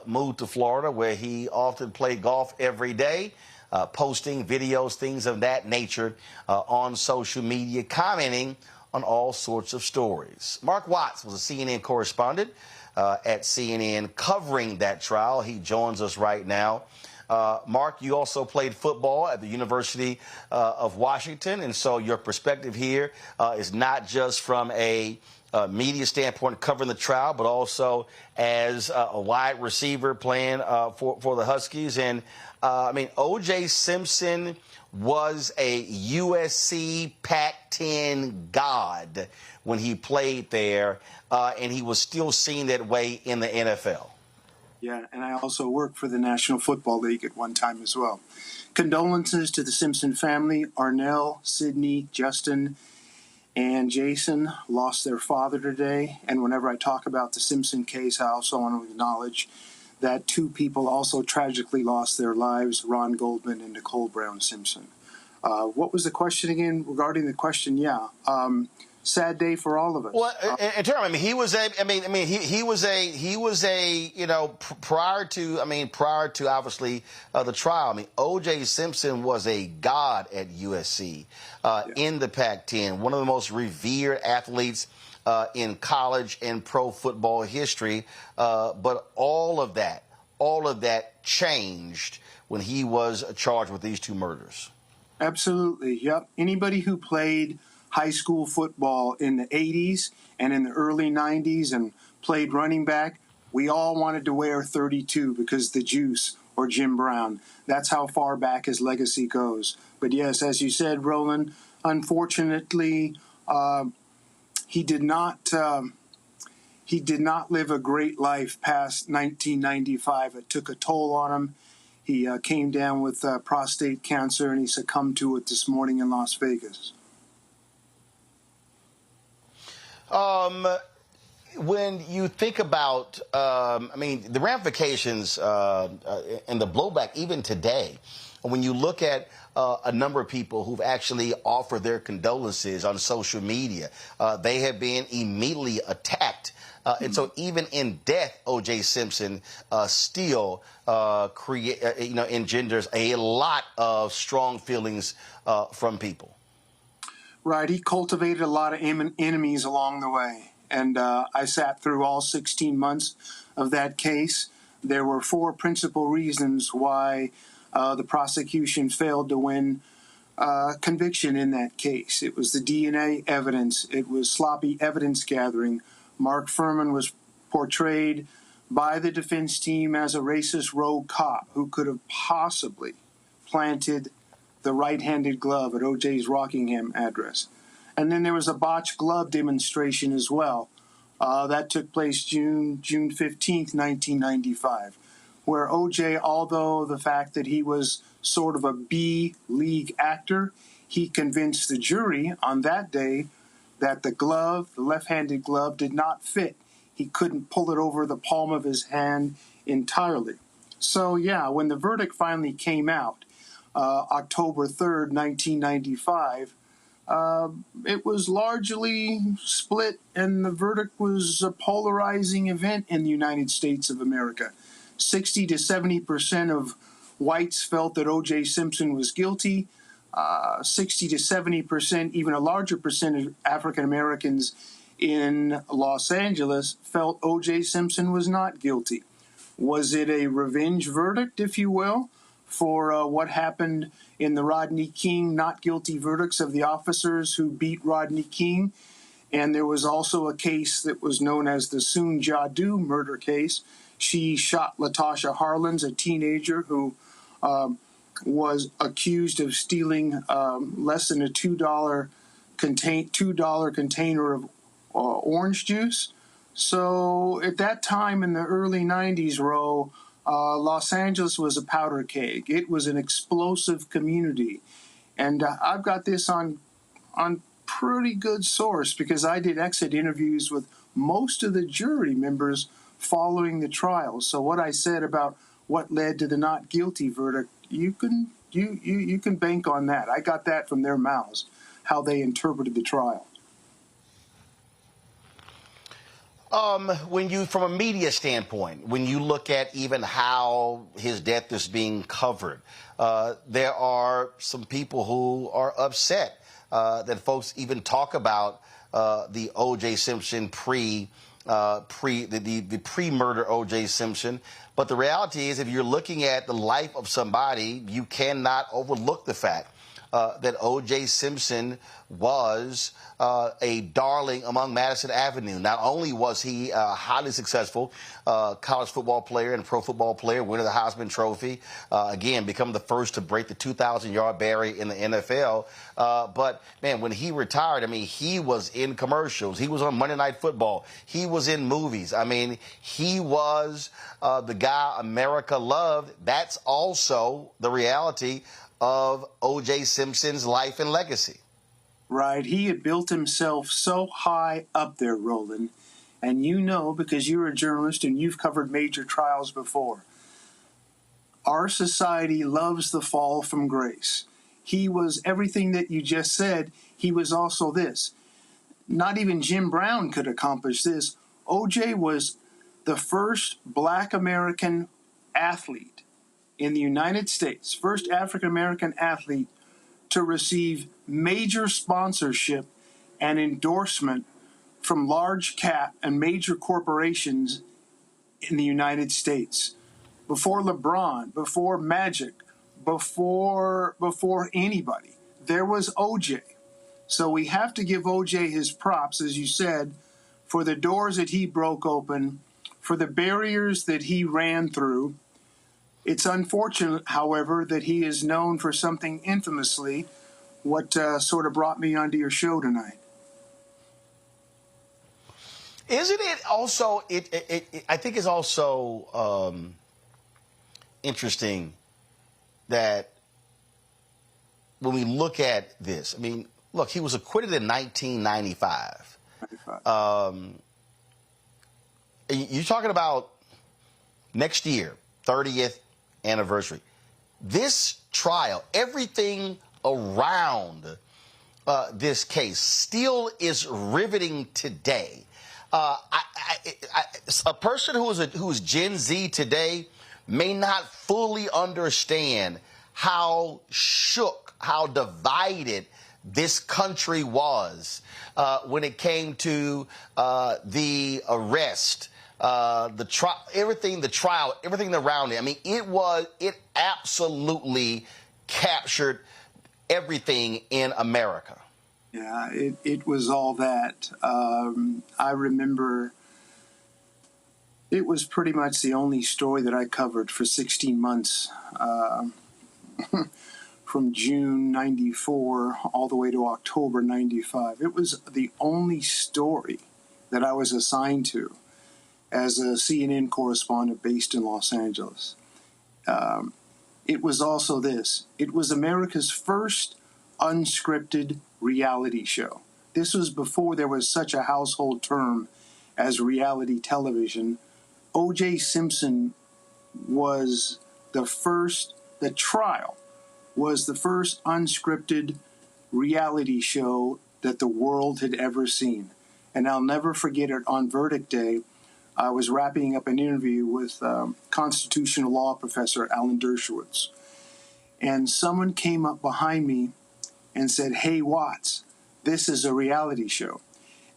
moved to Florida, where he often played golf every day, posting videos, things of that nature on social media, commenting on all sorts of stories. Mark Watts was a CNN correspondent at CNN covering that trial. He joins us right now. Mark, you also played football at the University of Washington, and so your perspective here is not just from a media standpoint covering the trial, but also as a wide receiver playing for the Huskies. And I mean, O.J. Simpson was a USC Pac-10 god when he played there, and he was still seen that way in the NFL. Yeah, and I also worked for the National Football League at one time as well. Condolences to the Simpson family. Arnell, Sydney, Justin, and Jason lost their father today. And whenever I talk about the Simpson case, I also want to acknowledge that two people also tragically lost their lives, Ron Goldman and Nicole Brown Simpson. What was the question again regarding the question? Yeah. Sad day for all of us. Well, in terms, I mean, he was a, you know, prior to obviously the trial. I mean, O.J. Simpson was a god at USC in the Pac-10, one of the most revered athletes in college and pro football history. But all of that changed when he was charged with these two murders. Absolutely. Yep. Anybody who played high school football in the 80s and in the early 90s and played running back, we all wanted to wear 32 because the Juice or Jim Brown. That's how far back his legacy goes. But yes, as you said, Roland, unfortunately, he did not live a great life past 1995. It took a toll on him. He came down with prostate cancer, and he succumbed to it this morning in Las Vegas. When you think about, I mean, the ramifications and the blowback even today, when you look at a number of people who've actually offered their condolences on social media, they have been immediately attacked. And so even in death, O.J. Simpson still engenders a lot of strong feelings from people. Right. He cultivated a lot of enemies along the way. And I sat through all 16 months of that case. There were four principal reasons why the prosecution failed to win conviction in that case. It was the DNA evidence. It was sloppy evidence gathering. Mark Furman was portrayed by the defense team as a racist rogue cop who could have possibly planted the right-handed glove at O.J.'s Rockingham address. And then there was a botched glove demonstration as well. That took place June 15th, 1995, where O.J., although the fact that he was sort of a B-league actor, he convinced the jury on that day that the glove, the left-handed glove, did not fit. He couldn't pull it over the palm of his hand entirely. So, yeah, when the verdict finally came out, October 3rd, 1995, it was largely split, and the verdict was a polarizing event in the United States of America. 60 to 70% of whites felt that O.J. Simpson was guilty. 60 to 70%, even a larger percentage of African Americans in Los Angeles felt O.J. Simpson was not guilty. Was it a revenge verdict, if you will, for what happened in the Rodney King not guilty verdicts of the officers who beat Rodney King? And there was also a case that was known as the Soon Jadu murder case. She shot Latasha Harlins, a teenager who was accused of stealing less than a $2 container of orange juice. So at that time in the early 90s, Los Angeles was a powder keg. It was an explosive community. And I've got this on pretty good source because I did exit interviews with most of the jury members following the trial. So what I said about what led to the not guilty verdict, you can bank on that. I got that from their mouths, how they interpreted the trial. When you, from a media standpoint, when you look at even how his death is being covered, there are some people who are upset that folks even talk about the O.J. Simpson the pre-murder O.J. Simpson. But the reality is, if you're looking at the life of somebody, you cannot overlook the fact that O.J. Simpson was a darling among Madison Avenue. Not only was he a highly successful college football player and pro football player, winner of the Heisman Trophy, again, become the first to break the 2,000-yard barrier in the NFL. But, man, when he retired, I mean, he was in commercials. He was on Monday Night Football. He was in movies. I mean, he was the guy America loved. That's also the reality of O.J. Simpson's life and legacy. Right. He had built himself so high up there, Roland. And you know, because you're a journalist and you've covered major trials before, our society loves the fall from grace. He was everything that you just said. He was also this. Not even Jim Brown could accomplish this. O.J. was the first Black American athlete in the United States, first African-American athlete to receive major sponsorship and endorsement from large cap and major corporations in the United States. Before LeBron, before Magic, before anybody, there was O.J. So we have to give O.J. his props, as you said, for the doors that he broke open, for the barriers that he ran through. It's unfortunate, however, that he is known for something infamously, what sort of brought me onto your show tonight. Isn't it also, I think it's also interesting that when we look at this, I mean, look, he was acquitted in 1995. You're talking about next year, 30th anniversary. This trial, everything around this case still is riveting today. A person who's Gen Z today may not fully understand how shook, how divided this country was when it came to the arrest, the trial, everything around it. I mean, it absolutely captured everything in America. Yeah, it was all that. I remember it was pretty much the only story that I covered for 16 months, from June 94 all the way to October 95. It was the only story that I was assigned to as a CNN correspondent based in Los Angeles. It was also this. It was America's first unscripted reality show. This was before there was such a household term as reality television. O.J. Simpson was the trial was the first unscripted reality show that the world had ever seen. And I'll never forget it. On verdict day, I was wrapping up an interview with constitutional law professor Alan Dershowitz. And someone came up behind me and said, "Hey, Watts, this is a reality show."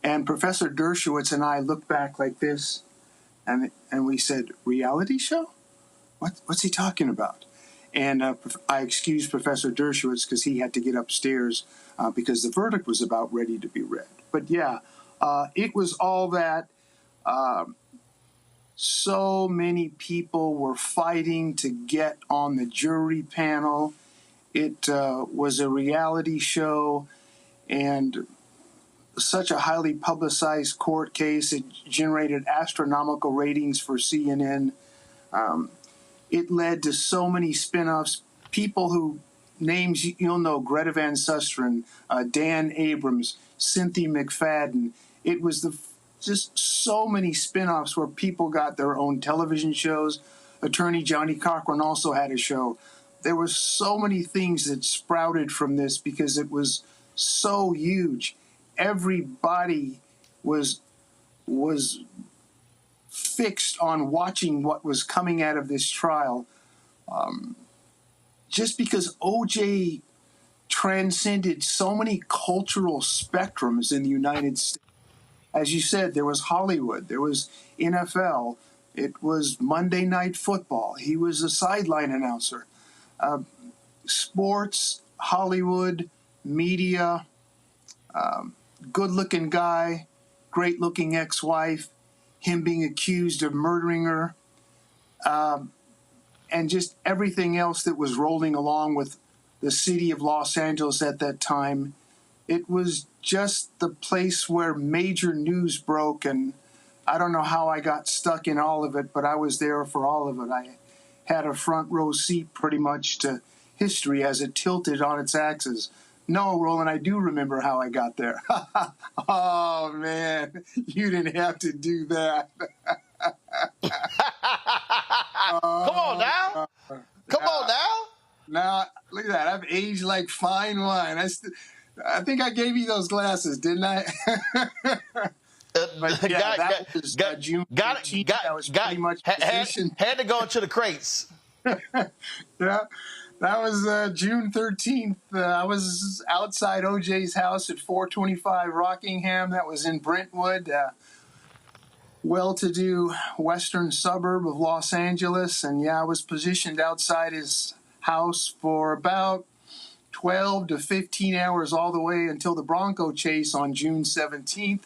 And Professor Dershowitz and I looked back like this, and we said, "Reality show? What's he talking about?" And I excused Professor Dershowitz because he had to get upstairs because the verdict was about ready to be read. But yeah, it was all that. So many people were fighting to get on the jury panel. It was a reality show and such a highly publicized court case. It generated astronomical ratings for CNN. It led to so many spin-offs. People who names you'll know: Greta Van Susteren, Dan Abrams, Cynthia McFadden. It was just so many spin-offs where people got their own television shows. Attorney Johnny Cochran also had a show. There were so many things that sprouted from this because it was so huge. Everybody was fixed on watching what was coming out of this trial. Just because O.J. transcended so many cultural spectrums in the United States. As you said, there was Hollywood, there was NFL, it was Monday Night Football. He was a sideline announcer. Sports, Hollywood, media, good-looking guy, great-looking ex-wife, him being accused of murdering her, and just everything else that was rolling along with the city of Los Angeles at that time. It was just the place where major news broke, and I don't know how I got stuck in all of it, but I was there for all of it. I had a front row seat pretty much to history as it tilted on its axis. No, Roland, I do remember how I got there. Oh, man, you didn't have to do that. Come on now. Come on now. Now, look at that. I've aged like fine wine. I think I gave you those glasses, didn't I? But yeah, that was June 13th. That was pretty much positioned. Had to go into the crates. Yeah, that was June 13th. I was outside OJ's house at 425 Rockingham. That was in Brentwood, well-to-do western suburb of Los Angeles. And yeah, I was positioned outside his house for about 12 to 15 hours all the way until the Bronco chase on June 17th.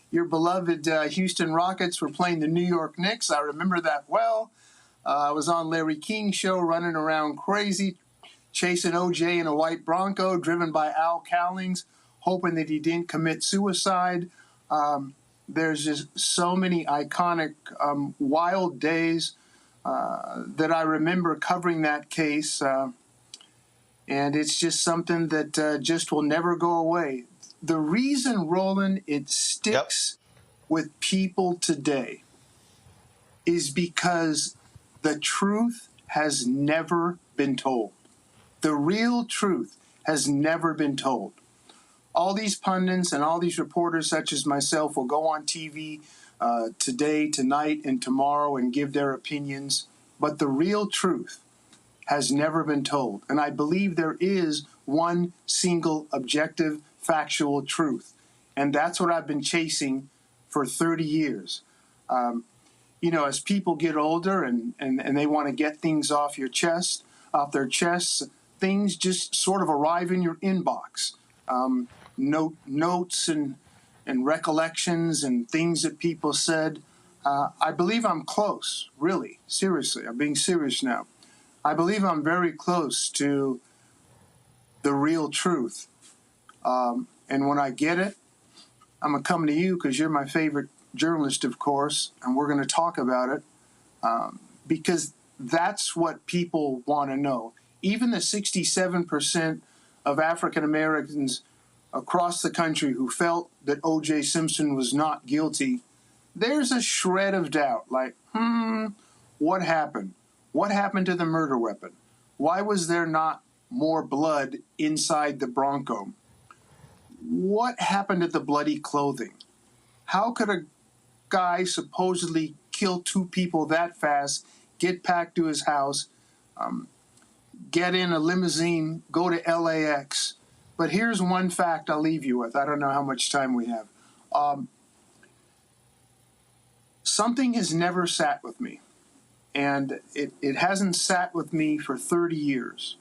Your beloved Houston Rockets were playing the New York Knicks. I remember that well. I was on Larry King's show running around crazy, chasing OJ in a white Bronco driven by Al Cowlings, hoping that he didn't commit suicide. There's just so many iconic, wild days that I remember covering that case. And it's just something that just will never go away. The reason, Roland, it sticks with people today is because the truth has never been told. The real truth has never been told. All these pundits and all these reporters such as myself will go on TV today, tonight, and tomorrow and give their opinions, but the real truth has never been told. And I believe there is one single objective, factual truth. And that's what I've been chasing for 30 years. As people get older and they want to get things off their chests, things just sort of arrive in your inbox. Notes and recollections and things that people said. I believe I'm close, really, seriously. I'm being serious now. I believe I'm very close to the real truth. And when I get it, I'm going to come to you because you're my favorite journalist, of course, and we're going to talk about it because that's what people want to know. Even the 67% of African Americans across the country who felt that O.J. Simpson was not guilty, there's a shred of doubt, like, what happened? What happened to the murder weapon? Why was there not more blood inside the Bronco? What happened to the bloody clothing? How could a guy supposedly kill two people that fast, get back to his house, get in a limousine, go to LAX? But here's one fact I'll leave you with. I don't know how much time we have. Something has never sat with me, and it hasn't sat with me for 30 years.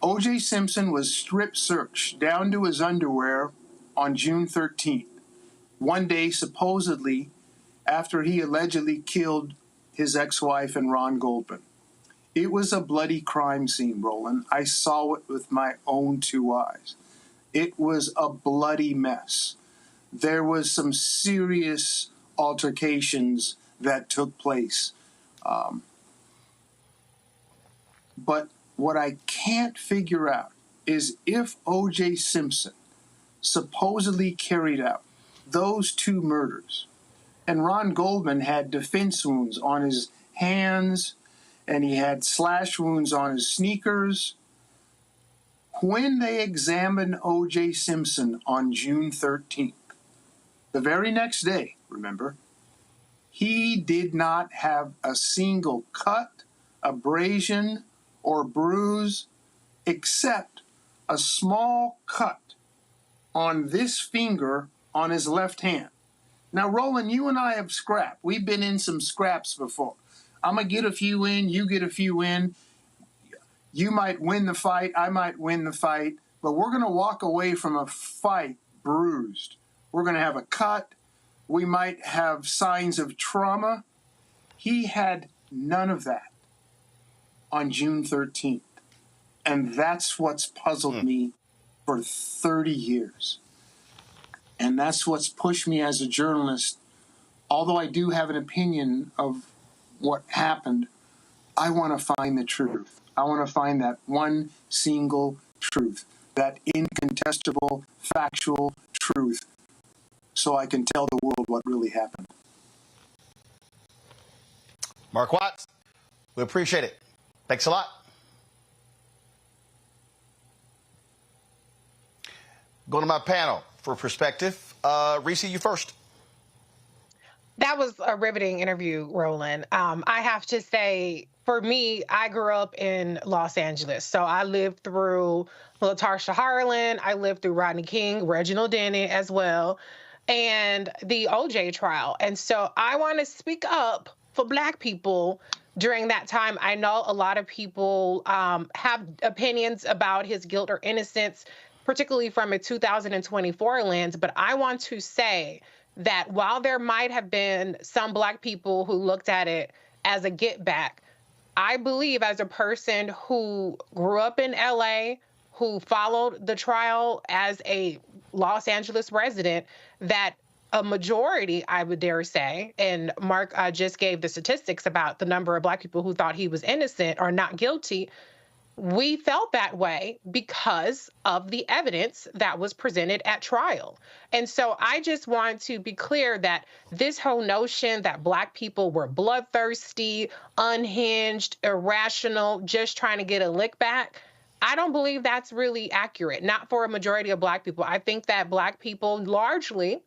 O.J. Simpson was strip searched down to his underwear on June 13th, one day supposedly after he allegedly killed his ex-wife and Ron Goldman. It was a bloody crime scene, Roland. I saw it with my own two eyes. It was a bloody mess. There was some serious altercations that took place. But what I can't figure out is if O.J. Simpson supposedly carried out those two murders, and Ron Goldman had defense wounds on his hands, and he had slash wounds on his sneakers. When they examined O.J. Simpson on June 13th, the very next day, remember, he did not have a single cut, abrasion, or bruise, except a small cut on this finger on his left hand. Now, Roland, you and I have scrapped. We've been in some scraps before. I'm going to get a few in, you get a few in. You might win the fight, I might win the fight, but we're going to walk away from a fight bruised. We're going to have a cut. We might have signs of trauma. He had none of that on June 13th. And that's what's puzzled me for 30 years. And that's what's pushed me as a journalist. Although I do have an opinion of what happened, I want to find the truth. I want to find that one single truth, that incontestable, factual truth, so I can tell the world what really happened. Mark Watts, we appreciate it. Thanks a lot. Going to my panel for perspective. Reese, you first. That was a riveting interview, Roland. I have to say, for me, I grew up in Los Angeles. So I lived through LaTarsha Harlan. I lived through Rodney King, Reginald Denny as well, and the OJ trial. And so I want to speak up for Black people during that time. I know a lot of people have opinions about his guilt or innocence, particularly from a 2024 lens. But I want to say that while there might have been some Black people who looked at it as a get back, I believe as a person who grew up in LA, who followed the trial as a Los Angeles resident, that a majority, I would dare say, and Mark just gave the statistics about the number of Black people who thought he was innocent or not guilty, we felt that way because of the evidence that was presented at trial. And so I just want to be clear that this whole notion that Black people were bloodthirsty, unhinged, irrational, just trying to get a lick back, I don't believe that's really accurate, not for a majority of Black people. I think that Black people largely,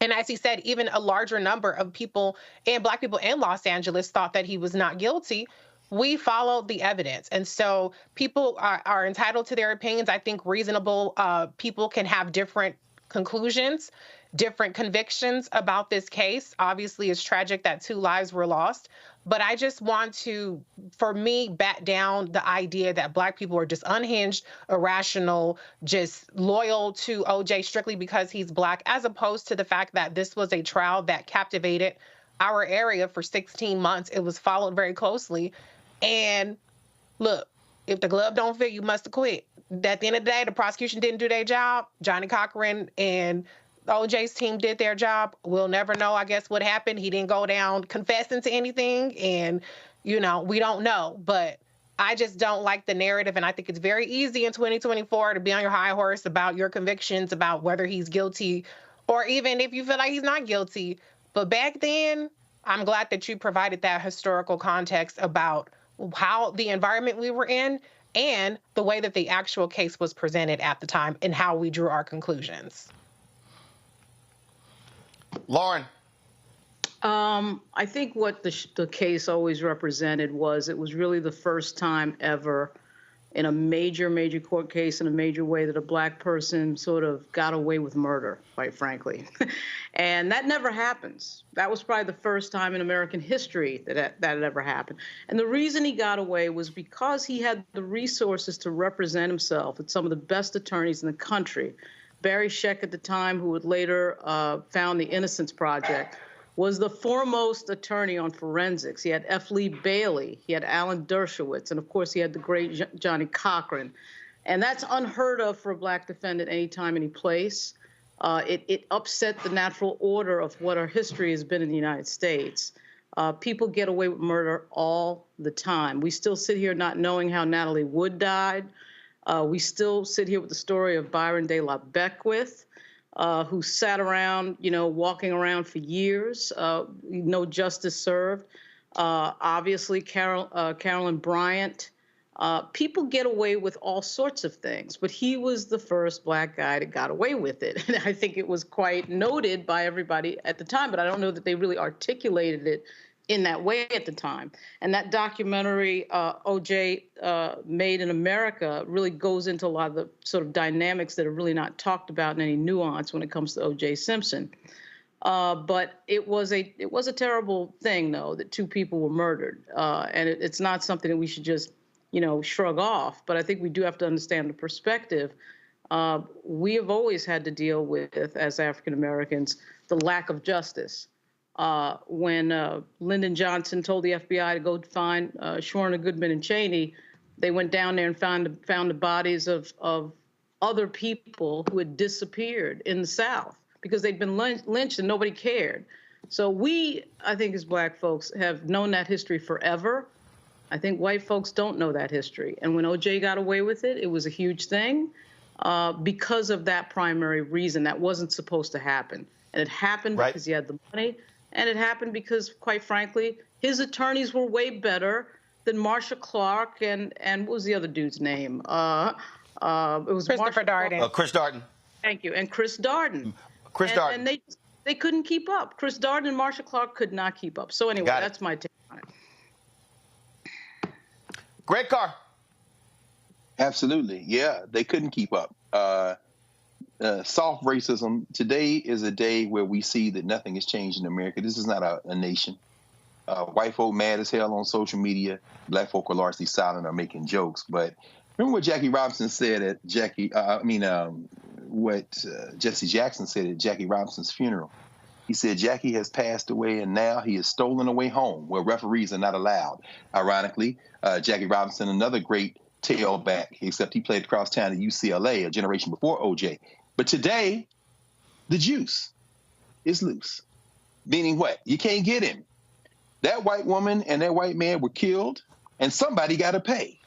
and as he said, even a larger number of people and Black people in Los Angeles thought that he was not guilty. We followed the evidence. And so people are entitled to their opinions. I think reasonable people can have different conclusions, different convictions about this case. Obviously, it's tragic that 2 lives were lost. But I just want to, for me, bat down the idea that Black people are just unhinged, irrational, just loyal to OJ strictly because he's Black, as opposed to the fact that this was a trial that captivated our area for 16 months. It was followed very closely. And look, if the glove don't fit, you must have quit. At the end of the day, the prosecution didn't do their job. Johnny Cochran and OJ's team did their job. We'll never know, I guess, what happened. He didn't go down confessing to anything. And, you know, we don't know. But I just don't like the narrative. And I think it's very easy in 2024 to be on your high horse about your convictions, about whether he's guilty, or even if you feel like he's not guilty. But back then, I'm glad that you provided that historical context about how the environment we were in and the way that the actual case was presented at the time and how we drew our conclusions. Lauren. I think what the case always represented was it was really the first time ever in a major court case in a major way that a Black person sort of got away with murder, quite frankly. And that never happens. That was probably the first time in American history that had ever happened. And the reason he got away was because he had the resources to represent himself with some of the best attorneys in the country. Barry Scheck at the time, who would later found the Innocence Project, was the foremost attorney on forensics. He had F. Lee Bailey, he had Alan Dershowitz, and of course he had the great Johnny Cochran. And that's unheard of for a Black defendant any time, any place. It upset the natural order of what our history has been in the United States. People get away with murder all the time. We still sit here not knowing how Natalie Wood died. We still sit here with the story of Byron De La Beckwith, who sat around, walking around for years, no justice served. Obviously, Carolyn Bryant. People get away with all sorts of things, but he was the first Black guy that got away with it. And I think it was quite noted by everybody at the time, but I don't know that they really articulated it in that way at the time. And that documentary, O.J. Made in America, really goes into a lot of the sort of dynamics that are really not talked about in any nuance when it comes to O.J. Simpson. But it was a terrible thing, though, that two people were murdered. And it's not something that we should just shrug off. But I think we do have to understand the perspective. We have always had to deal with, as African Americans, the lack of justice. When Lyndon Johnson told the FBI to go find Shorna Goodman and Cheney, they went down there and found the bodies of other people who had disappeared in the South because they'd been lynched and nobody cared. So we, I think, as Black folks, have known that history forever. I think white folks don't know that history. And when O.J. got away with it, it was a huge thing because of that primary reason. That wasn't supposed to happen. And it happened because he had the money. And it happened because, quite frankly, his attorneys were way better than Marsha Clark and what was the other dude's name? It was Christopher Darden. Chris Darden. Thank you. And Chris Darden. Darden. And they couldn't keep up. Chris Darden and Marsha Clark could not keep up. So anyway, that's my take on it. Greg Carr. Absolutely. Yeah, they couldn't keep up. Soft racism. Today is a day where we see that nothing has changed in America. This is not a nation. White folk mad as hell on social media. Black folk are largely silent or making jokes. But remember what Jackie Robinson said at Jesse Jackson said at Jackie Robinson's funeral. He said Jackie has passed away and now he is stolen away home where referees are not allowed. Ironically, Jackie Robinson, another great tailback, except he played across town at UCLA a generation before OJ. But today, the juice is loose. Meaning what? You can't get him. That white woman and that white man were killed, and somebody got to pay.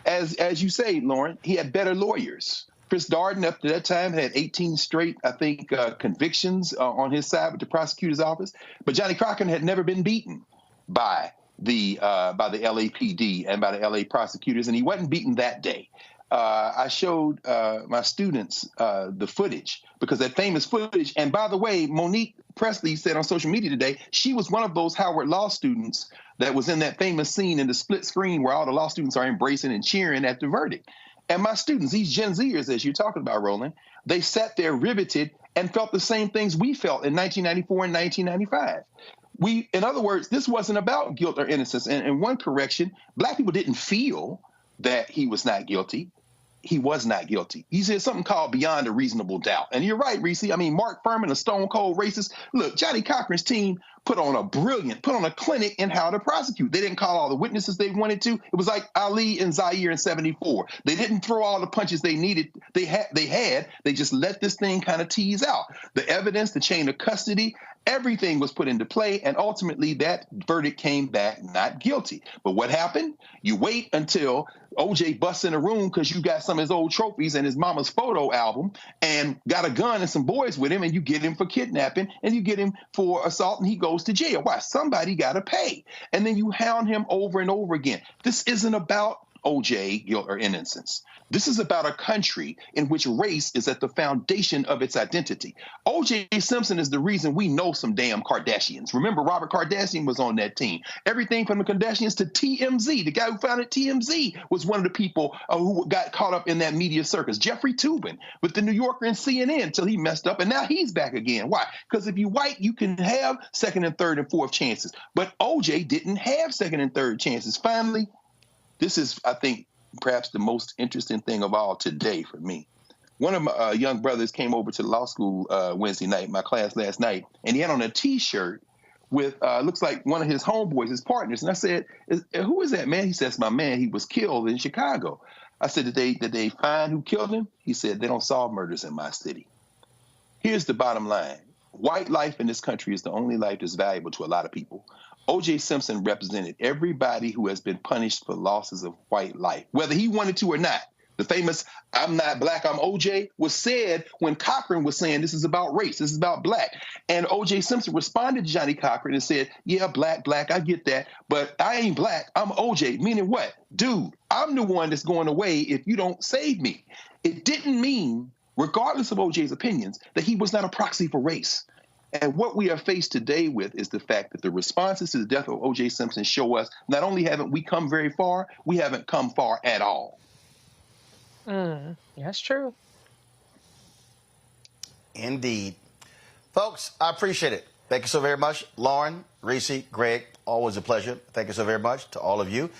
As you say, Lauren, he had better lawyers. Chris Darden, up to that time, had 18 straight, I think, convictions on his side with the prosecutor's office. But Johnny Cochran had never been beaten by the LAPD and by the LA prosecutors, and he wasn't beaten that day. I showed my students the footage because that famous footage. And by the way, Monique Presley said on social media today she was one of those Howard Law students that was in that famous scene in the split screen where all the law students are embracing and cheering at the verdict. And my students, these Gen Zers, as you're talking about, Roland, they sat there riveted and felt the same things we felt in 1994 and 1995. In other words, this wasn't about guilt or innocence. And one correction, Black people didn't feel that he was not guilty. He was not guilty. He said something called beyond a reasonable doubt. And you're right, Reese. I mean, Mark Furman, a stone cold racist. Look, Johnny Cochran's team put on a clinic in how to prosecute. They didn't call all the witnesses they wanted to. It was like Ali and Zaire in 74. They didn't throw all the punches they needed. They just let this thing kind of tease out. The evidence, the chain of custody, everything was put into play, and ultimately that verdict came back not guilty. But what happened? You wait until OJ busts in a room because you got some of his old trophies and his mama's photo album and got a gun and some boys with him, and you get him for kidnapping and you get him for assault, and he goes to jail. Why? Somebody got to pay. And then you hound him over and over again. This isn't about OJ, guilt or innocence. This is about a country in which race is at the foundation of its identity. O.J. Simpson is the reason we know some damn Kardashians. Remember, Robert Kardashian was on that team. Everything from the Kardashians to TMZ. The guy who founded TMZ was one of the people who got caught up in that media circus. Jeffrey Toobin with the New Yorker and CNN until he messed up, and now he's back again. Why? Because if you're white, you can have second and third and fourth chances. But O.J. didn't have second and third chances. Finally, this is, I think, perhaps the most interesting thing of all today for me. One of my young brothers came over to the law school Wednesday night, my class last night, and he had on a T-shirt with, looks like one of his homeboys, his partners. And I said, who is that, man? He says, my man, he was killed in Chicago. I said, did they find who killed him? He said, they don't solve murders in my city. Here's the bottom line. White life in this country is the only life that's valuable to a lot of people. O.J. Simpson represented everybody who has been punished for losses of white life, whether he wanted to or not. The famous "I'm not black, I'm O.J." was said when Cochran was saying this is about race, this is about black. And O.J. Simpson responded to Johnny Cochran and said, yeah, black, I get that, but I ain't black, I'm O.J., meaning what? Dude, I'm the one that's going away if you don't save me. It didn't mean, regardless of O.J.'s opinions, that he was not a proxy for race. And what we are faced today with is the fact that the responses to the death of O.J. Simpson show us not only haven't we come very far, we haven't come far at all. That's true. Indeed. Folks, I appreciate it. Thank you so very much. Lauren, Reese, Greg, always a pleasure. Thank you so very much to all of you.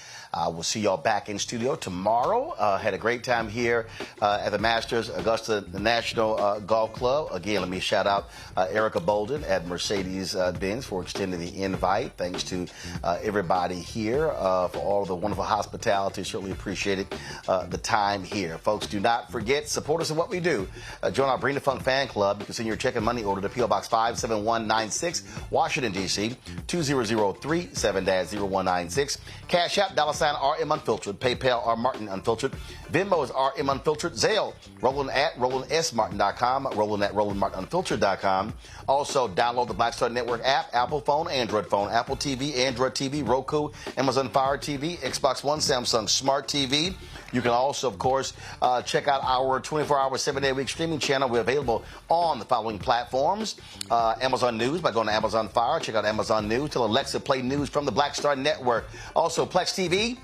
We'll see y'all back in studio tomorrow. Had a great time here at the Masters Augusta National Golf Club. Again, let me shout out Erica Bolden at Mercedes-Benz for extending the invite. Thanks to everybody here for all the wonderful hospitality. Certainly appreciated the time here. Folks, do not forget, support us in what we do. Join our Bring the Funk fan club. You can send your check and money order to P.O. Box 57196, Washington, D.C., 20037-0196. Cash App, $RM Unfiltered. PayPal, R Martin Unfiltered. Venmo is RM Unfiltered. Zelle, Roland at RolandSMartin.com. Roland at RolandMartinUnfiltered.com. Also, download the Black Star Network app, Apple phone, Android phone, Apple TV, Android TV, Roku, Amazon Fire TV, Xbox One, Samsung Smart TV. You can also, of course, check out our 24-hour, 7-day-a-week streaming channel. We're available on the following platforms. Amazon News by going to Amazon Fire. Check out Amazon News. Tell Alexa play news from the Black Star Network. Also, Plex TV,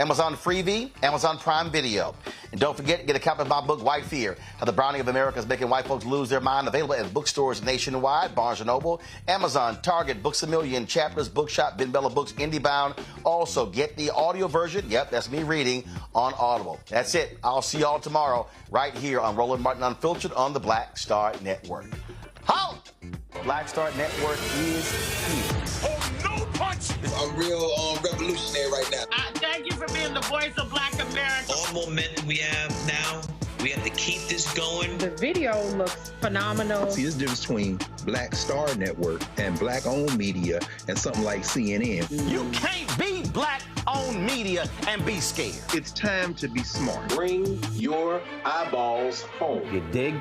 Amazon Freevee, Amazon Prime Video. And don't forget, get a copy of my book, White Fear, How the Browning of America is Making White Folks Lose Their Mind. Available at bookstores nationwide, Barnes & Noble, Amazon, Target, Books A Million, Chapters, Bookshop, Ben Bella Books, IndieBound. Also, get the audio version. Yep, that's me reading on Audible. That's it. I'll see y'all tomorrow right here on Roland Martin Unfiltered on the Black Star Network. Halt! Black Star Network is here. Oh, no punch! I'm real revolutionary right now. Thank you for being the voice of Black America. All momentum we have now, we have to keep this going. The video looks phenomenal. See, there's a difference between Black Star Network and black-owned media and something like CNN. You can't be black-owned media and be scared. It's time to be smart. Bring your eyeballs home. You dig?